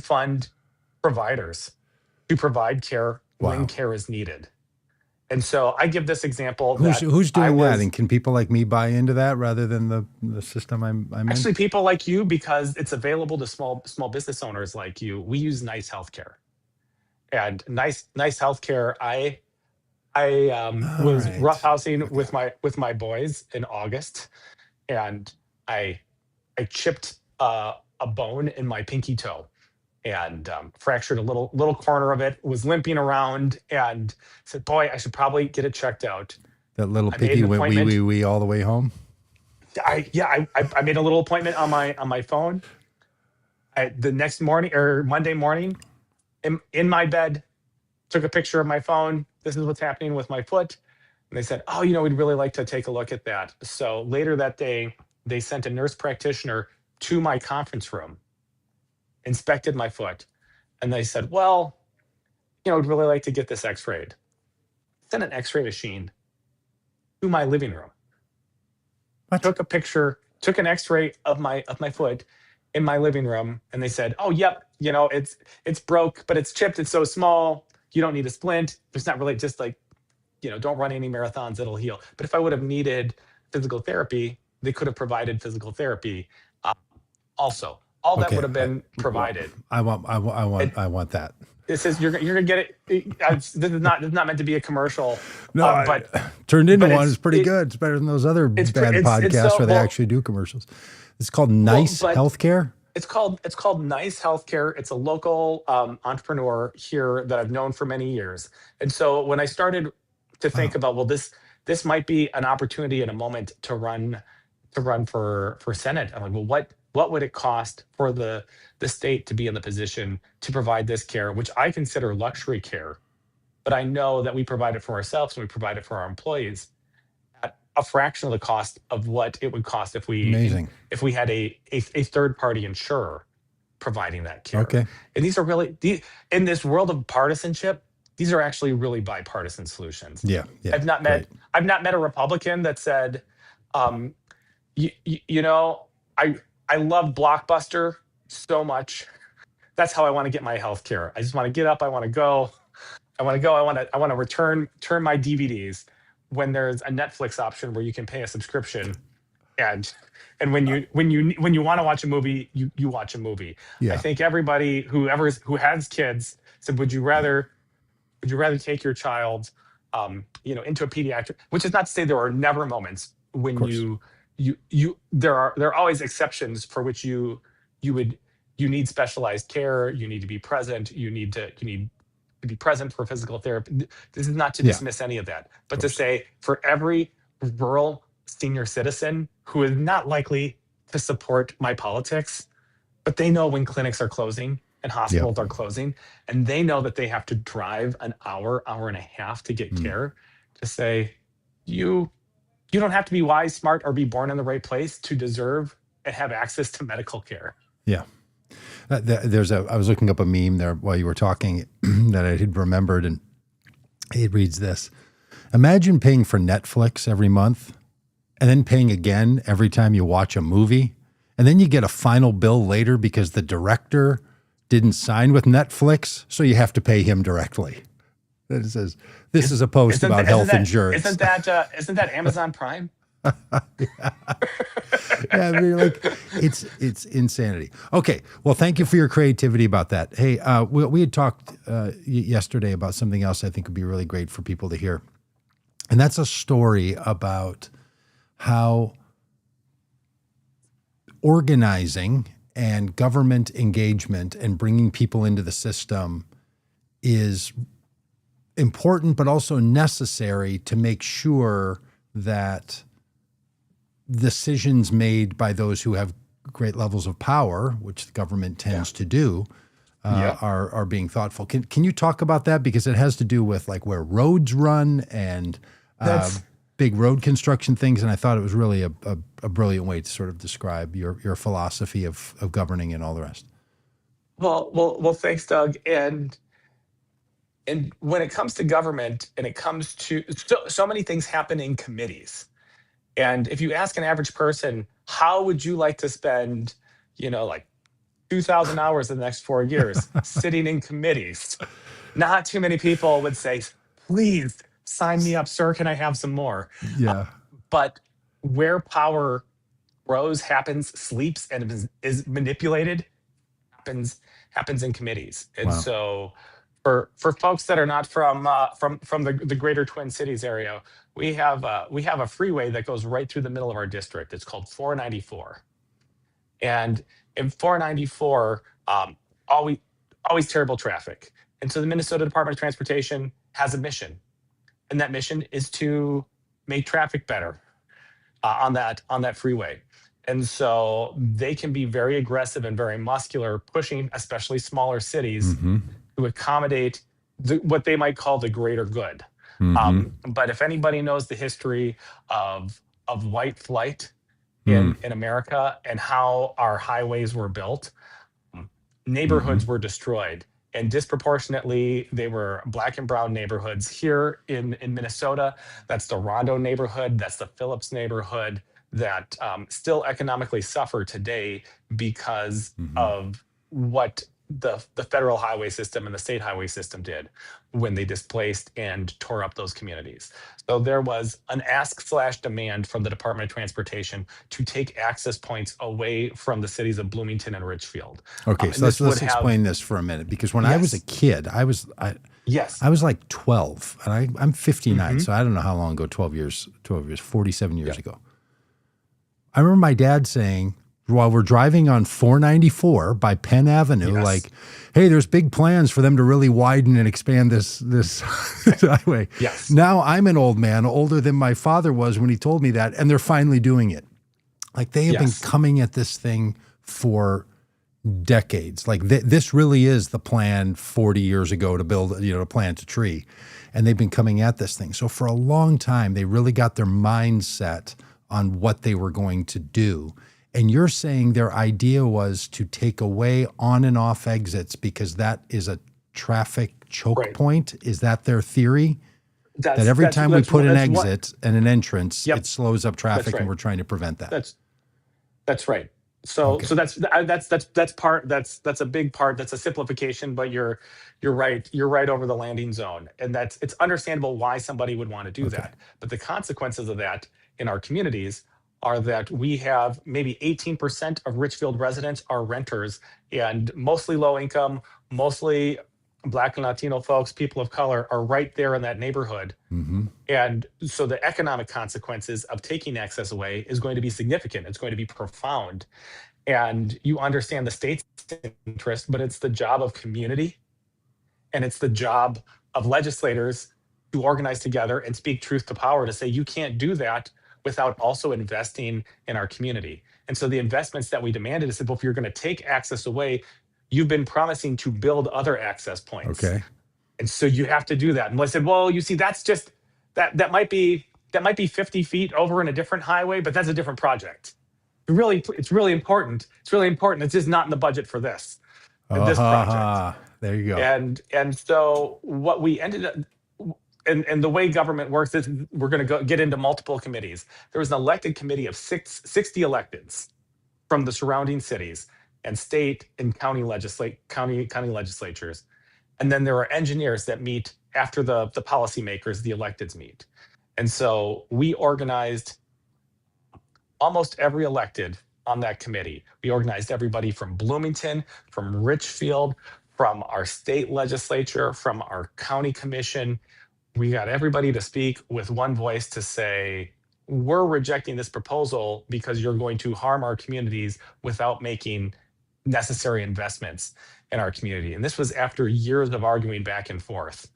[SPEAKER 2] fund providers to provide care when
[SPEAKER 1] Wow.
[SPEAKER 2] care is needed. And so I give this example
[SPEAKER 1] Who's
[SPEAKER 2] that
[SPEAKER 1] who's
[SPEAKER 2] I
[SPEAKER 1] doing that?
[SPEAKER 2] was
[SPEAKER 1] And can people like me buy into that rather than the system I'm in?
[SPEAKER 2] actually people like you, because it's available to small business owners like you. We use Nice Healthcare, and Nice Healthcare. I
[SPEAKER 1] All
[SPEAKER 2] was
[SPEAKER 1] right.
[SPEAKER 2] roughhousing
[SPEAKER 1] Okay.
[SPEAKER 2] with my boys in August, and I I chipped a bone in my pinky toe, and fractured a little corner of it. Was limping around, and said, "Boy, I should probably get it checked out."
[SPEAKER 1] That little
[SPEAKER 2] I made
[SPEAKER 1] piggy
[SPEAKER 2] an
[SPEAKER 1] went wee
[SPEAKER 2] appointment.
[SPEAKER 1] wee wee all the way home.
[SPEAKER 2] I made a little appointment on my phone. The next morning, or Monday morning, in my bed, took a picture of my phone. This is what's happening with my foot. And they said, oh, we'd really like to take a look at that. So later that day, they sent a nurse practitioner to my conference room, inspected my foot, and they said, well, we'd really like to get this x-rayed. Sent an x-ray machine to my living room,
[SPEAKER 1] What?
[SPEAKER 2] took a picture, took an x-ray of my foot in my living room, and they said, oh, yep, it's broke, but it's chipped, it's so small, you don't need a splint. There's not really, just like, don't run any marathons, it'll heal. But if I would have needed physical therapy, they could have provided physical therapy. Uh, Also, all that
[SPEAKER 1] Okay.
[SPEAKER 2] would have been
[SPEAKER 1] Well,
[SPEAKER 2] provided.
[SPEAKER 1] I
[SPEAKER 2] And
[SPEAKER 1] want that.
[SPEAKER 2] this is you're gonna get it. This is not meant to be a commercial,
[SPEAKER 1] No,
[SPEAKER 2] but
[SPEAKER 1] turned into
[SPEAKER 2] but
[SPEAKER 1] one. It's pretty good. It's better than those other
[SPEAKER 2] it's
[SPEAKER 1] bad
[SPEAKER 2] it's
[SPEAKER 1] podcasts
[SPEAKER 2] so
[SPEAKER 1] where they
[SPEAKER 2] well.
[SPEAKER 1] actually do commercials. It's called
[SPEAKER 2] Well,
[SPEAKER 1] Nice
[SPEAKER 2] but
[SPEAKER 1] Healthcare.
[SPEAKER 2] it's called Nice Healthcare. It's a local entrepreneur here that I've known for many years. And so when I started to think
[SPEAKER 1] Oh,
[SPEAKER 2] about, well, this might be an opportunity in a moment to run for Senate, I'm like, well, what would it cost for the state to be in the position to provide this care, which I consider luxury care, but I know that we provide it for ourselves and we provide it for our employees at a fraction of the cost of what it would cost
[SPEAKER 1] amazing.
[SPEAKER 2] if we had a third party insurer providing that care.
[SPEAKER 1] Okay.
[SPEAKER 2] And these are in this world of partisanship, these are actually really bipartisan solutions.
[SPEAKER 1] Yeah. Yeah.
[SPEAKER 2] I've not
[SPEAKER 1] Great.
[SPEAKER 2] met I've not met a Republican that said, um, you know, I love Blockbuster so much. That's how I want to get my health care. I just want to get up. I want to go. I want to go. I want to return my DVDs, when there's a Netflix option where you can pay a subscription, and when you want to watch a movie, you watch a movie. I
[SPEAKER 1] Yeah.
[SPEAKER 2] think everybody who has kids said, would you rather take your child, into a pediatric? Which is not to say there are never moments
[SPEAKER 1] Of
[SPEAKER 2] when
[SPEAKER 1] course.
[SPEAKER 2] there are always exceptions for which you would you need specialized care. You need to be present. You need to be present for physical therapy. This is not to
[SPEAKER 1] Yeah.
[SPEAKER 2] dismiss any of that,
[SPEAKER 1] Of
[SPEAKER 2] but to
[SPEAKER 1] course.
[SPEAKER 2] say, for every rural senior citizen who is not likely to support my politics, but they know when clinics are closing and
[SPEAKER 1] Yep.
[SPEAKER 2] hospitals are closing, and they know that they have to drive an hour and a half to get
[SPEAKER 1] Mm.
[SPEAKER 2] care, to say, you you don't have to be wise, smart, or be born in the right place to deserve and have access to medical care.
[SPEAKER 1] Yeah. I was looking up a meme there while you were talking that I had remembered, and it reads this: imagine paying for Netflix every month and then paying again every time you watch a movie. And then you get a final bill later because the director didn't sign with Netflix. So you have to pay him directly. And it says, this is a post
[SPEAKER 2] Isn't
[SPEAKER 1] about
[SPEAKER 2] that isn't
[SPEAKER 1] health
[SPEAKER 2] that
[SPEAKER 1] insurance.
[SPEAKER 2] isn't that Amazon Prime?
[SPEAKER 1] Yeah, I mean, like it's insanity. Okay, well, thank you for your creativity about that. Hey, we had talked yesterday about something else I think would be really great for people to hear, and that's a story about how organizing and government engagement and bringing people into the system is important, but also necessary to make sure that decisions made by those who have great levels of power, which the government tends to do, are being thoughtful. Can you talk about that, because it has to do with like where roads run and big road construction things, and I thought it was really a brilliant way to sort of describe your philosophy of governing and all the rest.
[SPEAKER 2] Well, thanks, Doug. And when it comes to government, and it comes to so many things happen in committees. And if you ask an average person, how would you like to spend, like 2,000 hours in the next 4 years sitting in committees? Not too many people would say, please sign me up, sir. Can I have some more?
[SPEAKER 1] Yeah.
[SPEAKER 2] But where power grows, happens, sleeps, and is manipulated, happens in committees. And
[SPEAKER 1] Wow.
[SPEAKER 2] so for folks that are not from the greater Twin Cities area, we have a freeway that goes right through the middle of our district. It's called 494, and in 494, always terrible traffic. And so the Minnesota Department of Transportation has a mission, and that mission is to make traffic better on that freeway. And so they can be very aggressive and very muscular, pushing especially smaller cities to accommodate what they might call the greater good. But if anybody knows the history of white flight in America and how our highways were built, neighborhoods were destroyed. And disproportionately, they were Black and brown neighborhoods. Here in Minnesota, that's the Rondo neighborhood, that's the Phillips neighborhood, that still economically suffer today because of what the federal highway system and the state highway system did when they displaced and tore up those communities. So there was an ask/demand from the Department of Transportation to take access points away from the cities of Bloomington and Richfield.
[SPEAKER 1] Okay, so let's explain this for a minute, because when I was a kid, I was like 12, and I'm 59, so I don't know how long ago. 12 years, 47 years ago. I remember my dad saying, while we're driving on 494 by Penn Avenue, like, hey, there's big plans for them to really widen and expand this highway.
[SPEAKER 2] Yes.
[SPEAKER 1] Now I'm an old man, older than my father was when he told me that, and they're finally doing it. Like, they have been coming at this thing for decades. Like, this really is the plan 40 years ago to build, to plant a tree. And they've been coming at this thing. So for a long time, they really got their mindset on what they were going to do. And you're saying their idea was to take away on and off exits because that is a traffic choke point? Is that their theory? That every time we put an exit and an entrance, it slows up traffic, and we're trying to prevent that.
[SPEAKER 2] That's right. So that's a big part. That's a simplification, but you're right. You're right over the landing zone, and it's understandable why somebody would want to do that. But the consequences of that in our communities are that we have maybe 18% of Richfield residents are renters, and mostly low income, mostly Black and Latino folks, people of color, are right there in that neighborhood. And so the economic consequences of taking access away is going to be significant. It's going to be profound. And you understand the state's interest, but it's the job of community, and it's the job of legislators to organize together and speak truth to power to say, you can't do that without also investing in our community. And so the investments that we demanded is, well, if you're going to take access away, you've been promising to build other access points.
[SPEAKER 1] Okay.
[SPEAKER 2] And so you have to do that. And I said, well, you see, that's just that might be 50 feet over in a different highway, but that's a different project. It's really important. It's really important. It's just not in the budget for this project.
[SPEAKER 1] There you go.
[SPEAKER 2] And so what we ended up, and the way government works is we're going to get into multiple committees. There was an elected committee of 60 electeds from the surrounding cities and state and county legislatures. And then there are engineers that meet after the policymakers, the electeds meet. And so we organized almost every elected on that committee. We organized everybody from Bloomington, from Richfield, from our state legislature, from our county commission. We got everybody to speak with one voice to say, we're rejecting this proposal because you're going to harm our communities without making necessary investments. in our community. And this was after years of arguing back and forth.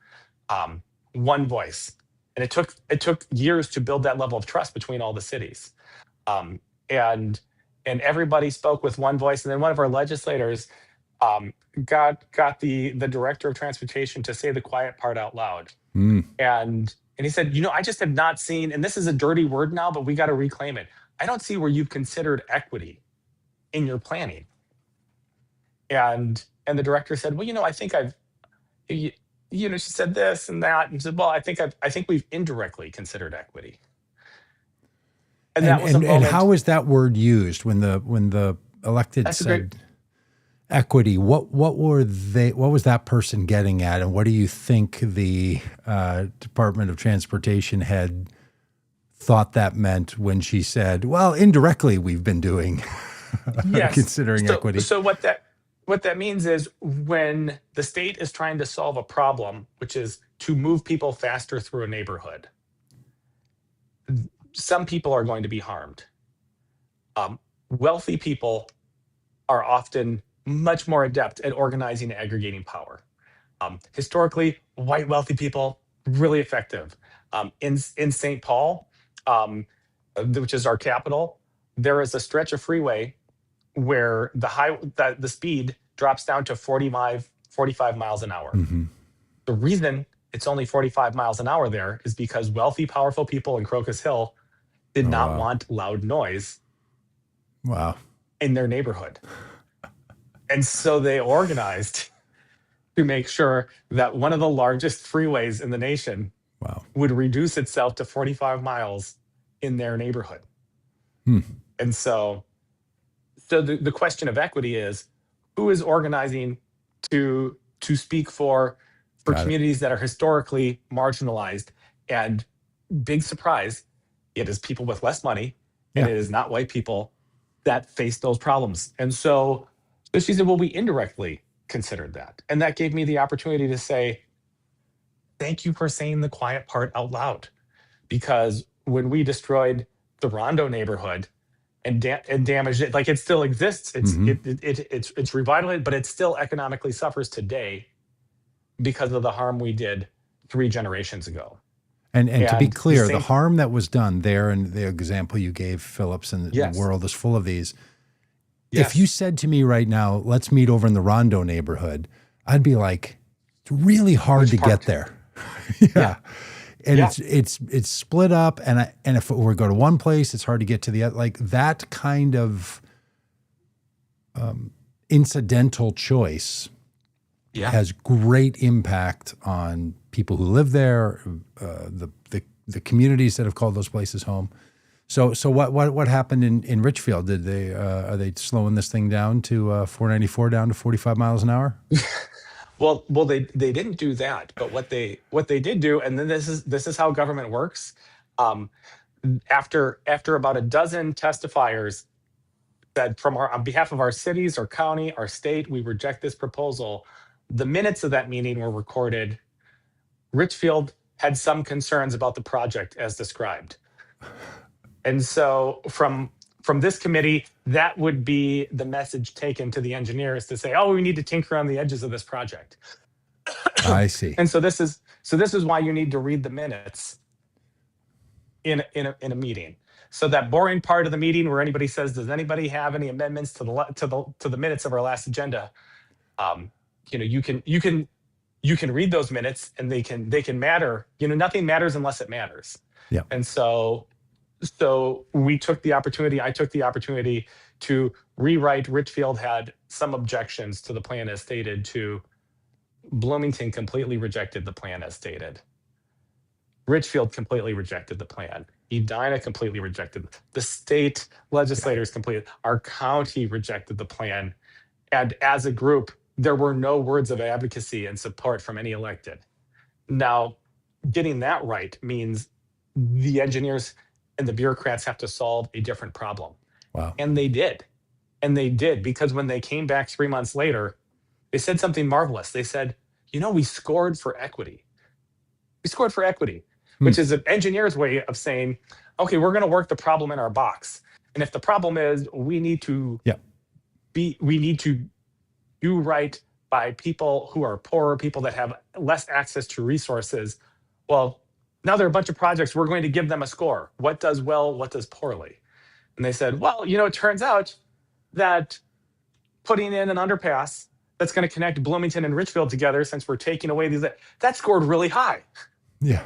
[SPEAKER 2] Um, One voice. And it took years to build that level of trust between all the cities. Um, and everybody spoke with one voice. And then one of our legislators um, got the director of transportation to say the quiet part out loud.
[SPEAKER 1] Mm.
[SPEAKER 2] And he said, I just have not seen, and this is a dirty word now, but we got to reclaim it. I don't see where you've considered equity in your planning. And the director said, well, I think she said this and that, and said, well, I think we've indirectly considered equity. And that was a moment.
[SPEAKER 1] And how is that word used when the elected said equity? What was that person getting at, and what do you think the Department of Transportation had thought that meant when she said, well, indirectly we've been doing considering equity?
[SPEAKER 2] So what that means is when the state is trying to solve a problem, which is to move people faster through a neighborhood, some people are going to be harmed. Wealthy people are often much more adept at organizing and aggregating power. Historically, white wealthy people, really effective. In St. Paul, which is our capital, there is a stretch of freeway where the speed drops down to 45 miles an hour.
[SPEAKER 1] Mm-hmm.
[SPEAKER 2] The reason it's only 45 miles an hour there is because wealthy, powerful people in Crocus Hill did not want loud noise in their neighborhood. And so they organized to make sure that one of the largest freeways in the nation would reduce itself to 45 miles in their neighborhood. And so the question of equity is, who is organizing to speak for communities that are historically marginalized? And big surprise, it is people with less money, and it is not white people that face those problems. And so she said, well, we indirectly considered that. And that gave me the opportunity to say, thank you for saying the quiet part out loud. Because when we destroyed the Rondo neighborhood and damaged it, like, it still exists. It's revitalized, but it still economically suffers today because of the harm we did 3 generations ago.
[SPEAKER 1] And to be clear, the harm that was done there, and the example you gave, Phillips, and the world is full of these. Yes. If you said to me right now, let's meet over in the Rondo neighborhood, I'd be like, it's really hard to get there. And it's split up, and if we were to go to one place, it's hard to get to the other. Like, that kind of incidental choice has great impact on people who live there, the communities that have called those places home. So what happened in Richfield? Did they are they slowing this thing down to 494 down to 45 miles an hour?
[SPEAKER 2] Well, they didn't do that, but what they did do, and then this is how government works. After about a dozen testifiers said on behalf of our cities, our county, our state, we reject this proposal. The minutes of that meeting were recorded. Richfield had some concerns about the project as described. And so from this committee, that would be the message taken to the engineers to say, oh, we need to tinker on the edges of this project.
[SPEAKER 1] I see.
[SPEAKER 2] And so this is why you need to read the minutes in a meeting. So that boring part of the meeting where anybody says, does anybody have any amendments to the minutes of our last agenda? You can read those minutes, and they can matter. Nothing matters unless it matters.
[SPEAKER 1] Yeah.
[SPEAKER 2] And so I took the opportunity to rewrite. Richfield had some objections to the plan as stated. To Bloomington completely rejected the plan as stated. Richfield completely rejected the plan. Edina completely rejected. The state legislators completely. Our county rejected the plan. And as a group, there were no words of advocacy and support from any elected. Now, getting that right means the engineers and the bureaucrats have to solve a different problem.
[SPEAKER 1] Wow.
[SPEAKER 2] And they did. Because when they came back 3 months later, they said something marvelous. They said, we scored for equity. We scored for equity, which is an engineer's way of saying, okay, we're going to work the problem in our box. And if the problem is we need to do right by people who are poorer, people that have less access to resources. Well, now there are a bunch of projects. We're going to give them a score. What does well? What does poorly? And they said, well, it turns out that putting in an underpass that's going to connect Bloomington and Richfield together, since we're taking away these, that scored really high.
[SPEAKER 1] Yeah.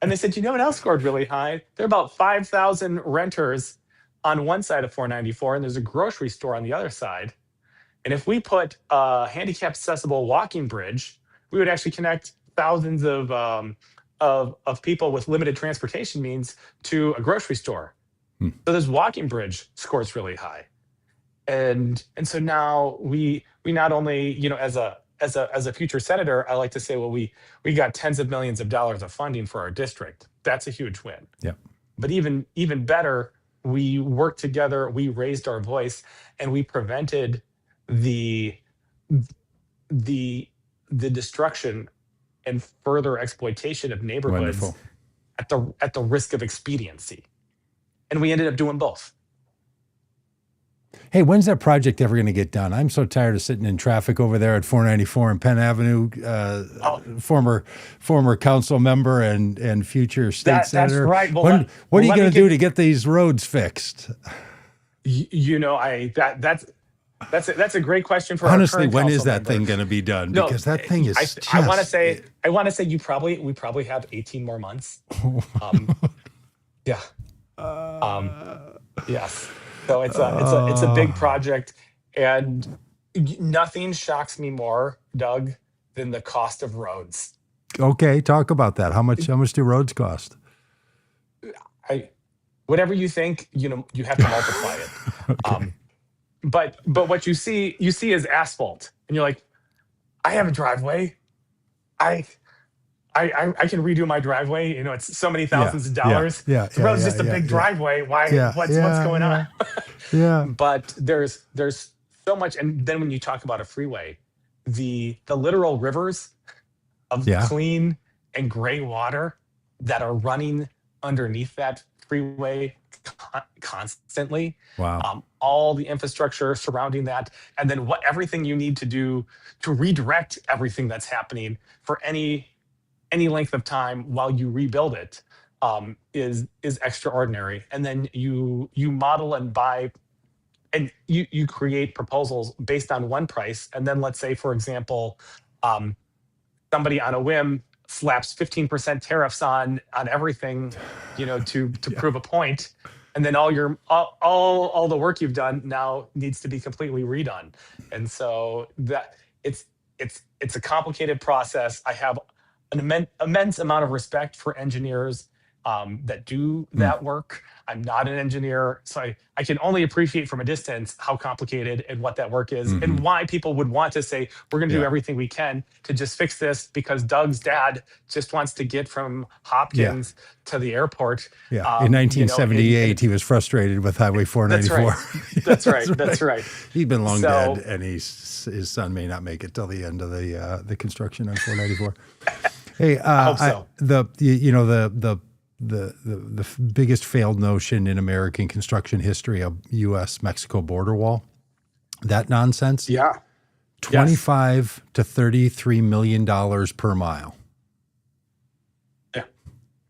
[SPEAKER 2] And they said, what else scored really high? There are about 5,000 renters on one side of 494, and there's a grocery store on the other side. And if we put a handicap accessible walking bridge, we would actually connect thousands of people with limited transportation means to a grocery store. So this walking bridge scores really high. And so now we not only, as a future senator, I like to say, well, we got tens of millions of dollars of funding for our district. That's a huge win.
[SPEAKER 1] Yeah.
[SPEAKER 2] But even better, we worked together, we raised our voice, and we prevented the destruction and further exploitation of neighborhoods.
[SPEAKER 1] Wonderful.
[SPEAKER 2] at the risk of expediency. And we ended up doing both.
[SPEAKER 1] Hey, when's that project ever going to get done? I'm so tired of sitting in traffic over there at 494 and Penn Avenue. Former council member and future state senator.
[SPEAKER 2] That's right. Well,
[SPEAKER 1] what are you going to do to get these roads fixed?
[SPEAKER 2] That's a great question for
[SPEAKER 1] honestly.
[SPEAKER 2] Our current
[SPEAKER 1] when is that
[SPEAKER 2] member.
[SPEAKER 1] thing going to be done? Because that thing is.
[SPEAKER 2] I want to say we probably have 18 more months. Yeah. Yes. So it's a big project, and nothing shocks me more, Doug, than the cost of roads.
[SPEAKER 1] Okay, talk about that. How much do roads cost?
[SPEAKER 2] Whatever you think, you have to multiply it.
[SPEAKER 1] Okay.
[SPEAKER 2] But what you see is asphalt, and you're like, I have a driveway. I can redo my driveway. It's so many thousands of dollars. The road's just a big driveway. Why? What's going on?
[SPEAKER 1] Yeah.
[SPEAKER 2] But there's so much, and then when you talk about a freeway, the literal rivers of clean and gray water that are running underneath that freeway constantly.
[SPEAKER 1] Wow.
[SPEAKER 2] All the infrastructure surrounding that, and then everything you need to do to redirect everything that's happening for any length of time while you rebuild it is extraordinary. And then you model and buy, and you create proposals based on one price. And then let's say, for example, somebody on a whim slaps 15% tariffs on everything, to prove a point. And then all the work you've done now needs to be completely redone. And so that it's a complicated process. I have an immense amount of respect for engineers that do that work. I'm not an engineer, so I can only appreciate from a distance how complicated and what that work is, and why people would want to say, we're going to do everything we can to just fix this because Doug's dad just wants to get from Hopkins to the airport.
[SPEAKER 1] Yeah. In 1978, he was frustrated with Highway 494.
[SPEAKER 2] That's right.
[SPEAKER 1] He'd been long dead, and his son may not make it till the end of the construction on 494. Hey,
[SPEAKER 2] I hope so.
[SPEAKER 1] The biggest failed notion in American construction history, a U.S.-Mexico border wall, that nonsense.
[SPEAKER 2] Yeah.
[SPEAKER 1] $25 to $33 million per mile.
[SPEAKER 2] Yeah.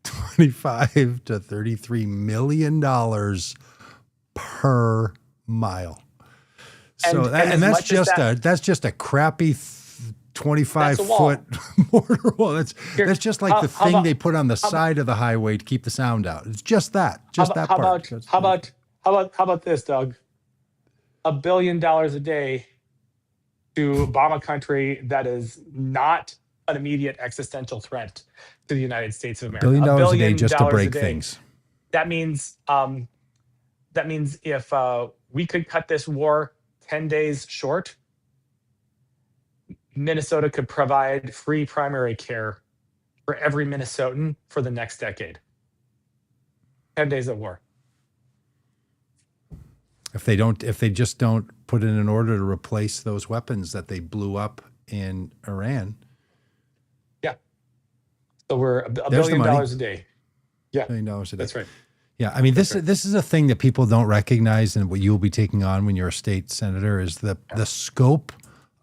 [SPEAKER 1] $25 to $33 million per mile. So that's just a crappy 25-foot border wall. That's just like the thing they put on the side of the highway to keep the sound out. It's just that. Part.
[SPEAKER 2] How about this, Doug? $1 billion a day to bomb a country that is not an immediate existential threat to the United States of America.
[SPEAKER 1] $1 billion a day just to break things.
[SPEAKER 2] That means if we could cut this war 10 days short, Minnesota could provide free primary care for every Minnesotan for the next decade. 10 days of war.
[SPEAKER 1] If they just don't put in an order to replace those weapons that they blew up in Iran.
[SPEAKER 2] Yeah. So we're $1 billion a day. Yeah.
[SPEAKER 1] $1 billion a day.
[SPEAKER 2] That's right.
[SPEAKER 1] Yeah. I mean, this is a thing that people don't recognize, and what you'll be taking on when you're a state senator is the scope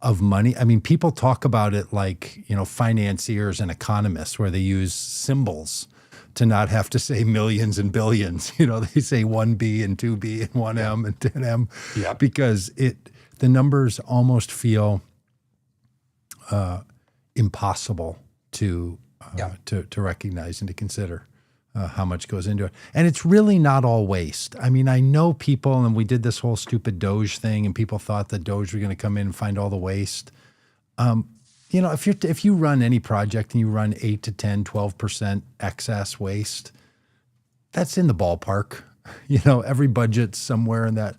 [SPEAKER 1] of money. I mean, people talk about it like, financiers and economists where they use symbols to not have to say millions and billions. They say 1B and 2B and 1M and 10M because the numbers almost feel impossible to recognize and to consider how much goes into it. And it's really not all waste. I mean, I know people, and we did this whole stupid Doge thing, and people thought that Doge were going to come in and find all the waste. If you run any project and you run 8 to 10, 12% excess waste, that's in the ballpark. Every budget's somewhere in that.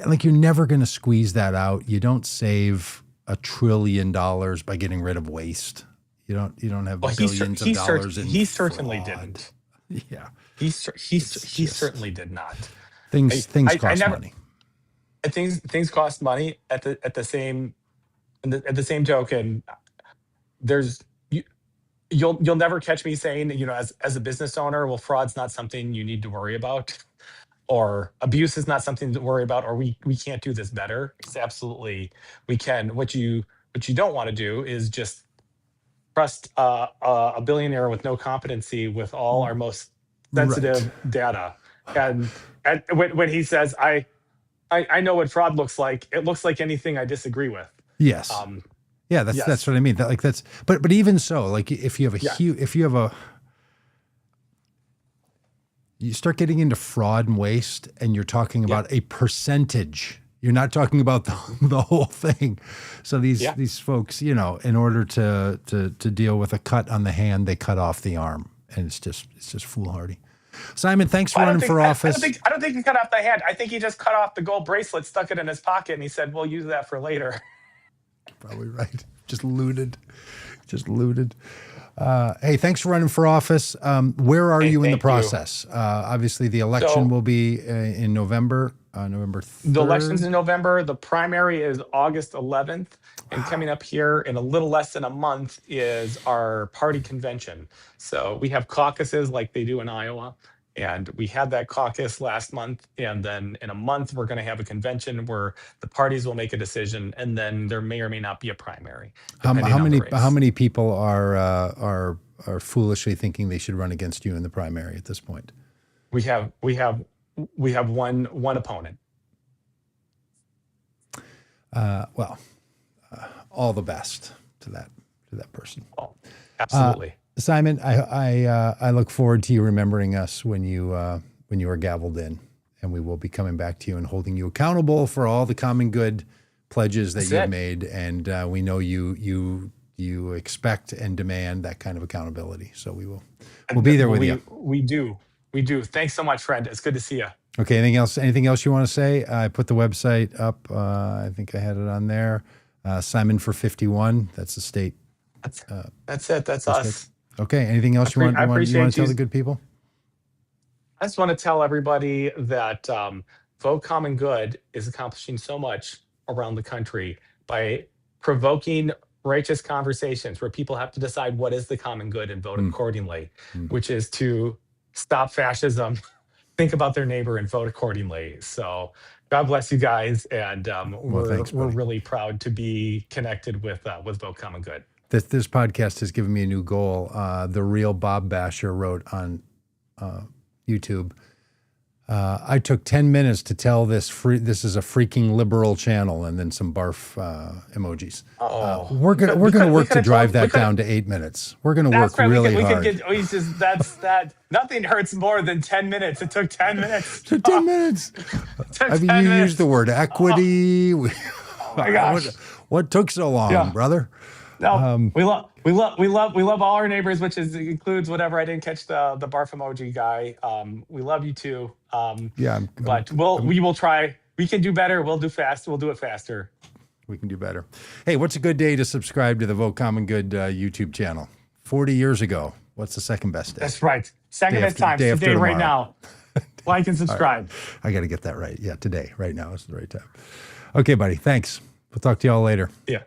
[SPEAKER 1] Like, you're never going to squeeze that out. You don't save $1 trillion by getting rid of waste. You don't have billions of dollars in
[SPEAKER 2] He certainly
[SPEAKER 1] fraud.
[SPEAKER 2] didn't.
[SPEAKER 1] Yeah.
[SPEAKER 2] He certainly did not.
[SPEAKER 1] Things cost money.
[SPEAKER 2] Things cost money at the same token. You'll never catch me saying, as a business owner, well, fraud's not something you need to worry about, or abuse is not something to worry about, or we can't do this better. It's absolutely we can. What you don't want to do is just trust a billionaire with no competency with all our most sensitive data. And when he says, I know what fraud looks like, it looks like anything I disagree with.
[SPEAKER 1] Yes. That's what I mean. But even so, like, if you have you start getting into fraud and waste, and you're talking about a percentage. You're not talking about the whole thing. So these folks, in order to deal with a cut on the hand, they cut off the arm, and it's just foolhardy. Simon, thanks for running for office.
[SPEAKER 2] I don't think he cut off the hand. I think he just cut off the gold bracelet, stuck it in his pocket, and he said, "We'll use that for later."
[SPEAKER 1] Probably right. Just looted. Hey, thanks for running for office. Where are you in the process? Obviously, the election will be in November. November 3rd.
[SPEAKER 2] The election's in November. The primary is August 11th. And coming up here in a little less than a month is our party convention. So we have caucuses like they do in Iowa. And we had that caucus last month. And then in a month, we're going to have a convention where the parties will make a decision. And then there may or may not be a primary.
[SPEAKER 1] How many people are foolishly thinking they should run against you in the primary at this point?
[SPEAKER 2] We have one opponent.
[SPEAKER 1] All the best to that person.
[SPEAKER 2] Oh, absolutely.
[SPEAKER 1] Simon, I look forward to you remembering us when you are gavelled in, and we will be coming back to you and holding you accountable for all the common good pledges that you've made, and we know you expect and demand that kind of accountability. So we'll be there with you.
[SPEAKER 2] We do. Thanks so much, friend. It's good to see you.
[SPEAKER 1] Okay. Anything else you want to say? I put the website up. I think I had it on there. Simon for 51. That's the state.
[SPEAKER 2] That's it. That's us.
[SPEAKER 1] Okay. Anything else you want to tell the good people?
[SPEAKER 2] I just want to tell everybody that Vote Common Good is accomplishing so much around the country by provoking righteous conversations where people have to decide what is the common good and vote accordingly, which is to stop fascism, think about their neighbor, and vote accordingly. So God bless you guys, and we're really proud to be connected with Vote Common Good.
[SPEAKER 1] This podcast has given me a new goal. The real Bob Basher wrote on YouTube, I took 10 minutes to tell this is a freaking liberal channel, and then some barf emojis. We're gonna work to drive that down to 8 minutes. We're gonna work really hard.
[SPEAKER 2] Nothing hurts more than 10 minutes. It took 10 minutes.
[SPEAKER 1] It took 10 minutes. You used the word equity.
[SPEAKER 2] Oh my gosh!
[SPEAKER 1] What took so long, brother?
[SPEAKER 2] No, we love all our neighbors, which includes whatever. I didn't catch the barf emoji guy. We love you too. We will try. We can do better. We'll do fast. We'll do it faster.
[SPEAKER 1] We can do better. Hey, what's a good day to subscribe to the Vote Common Good YouTube channel? 40 years ago. What's the second best day?
[SPEAKER 2] That's right. Second best time. Today, right now. Like and subscribe.
[SPEAKER 1] Right. I got to get that right. Yeah, today, right now is the right time. Okay, buddy. Thanks. We'll talk to you all later.
[SPEAKER 2] Yeah.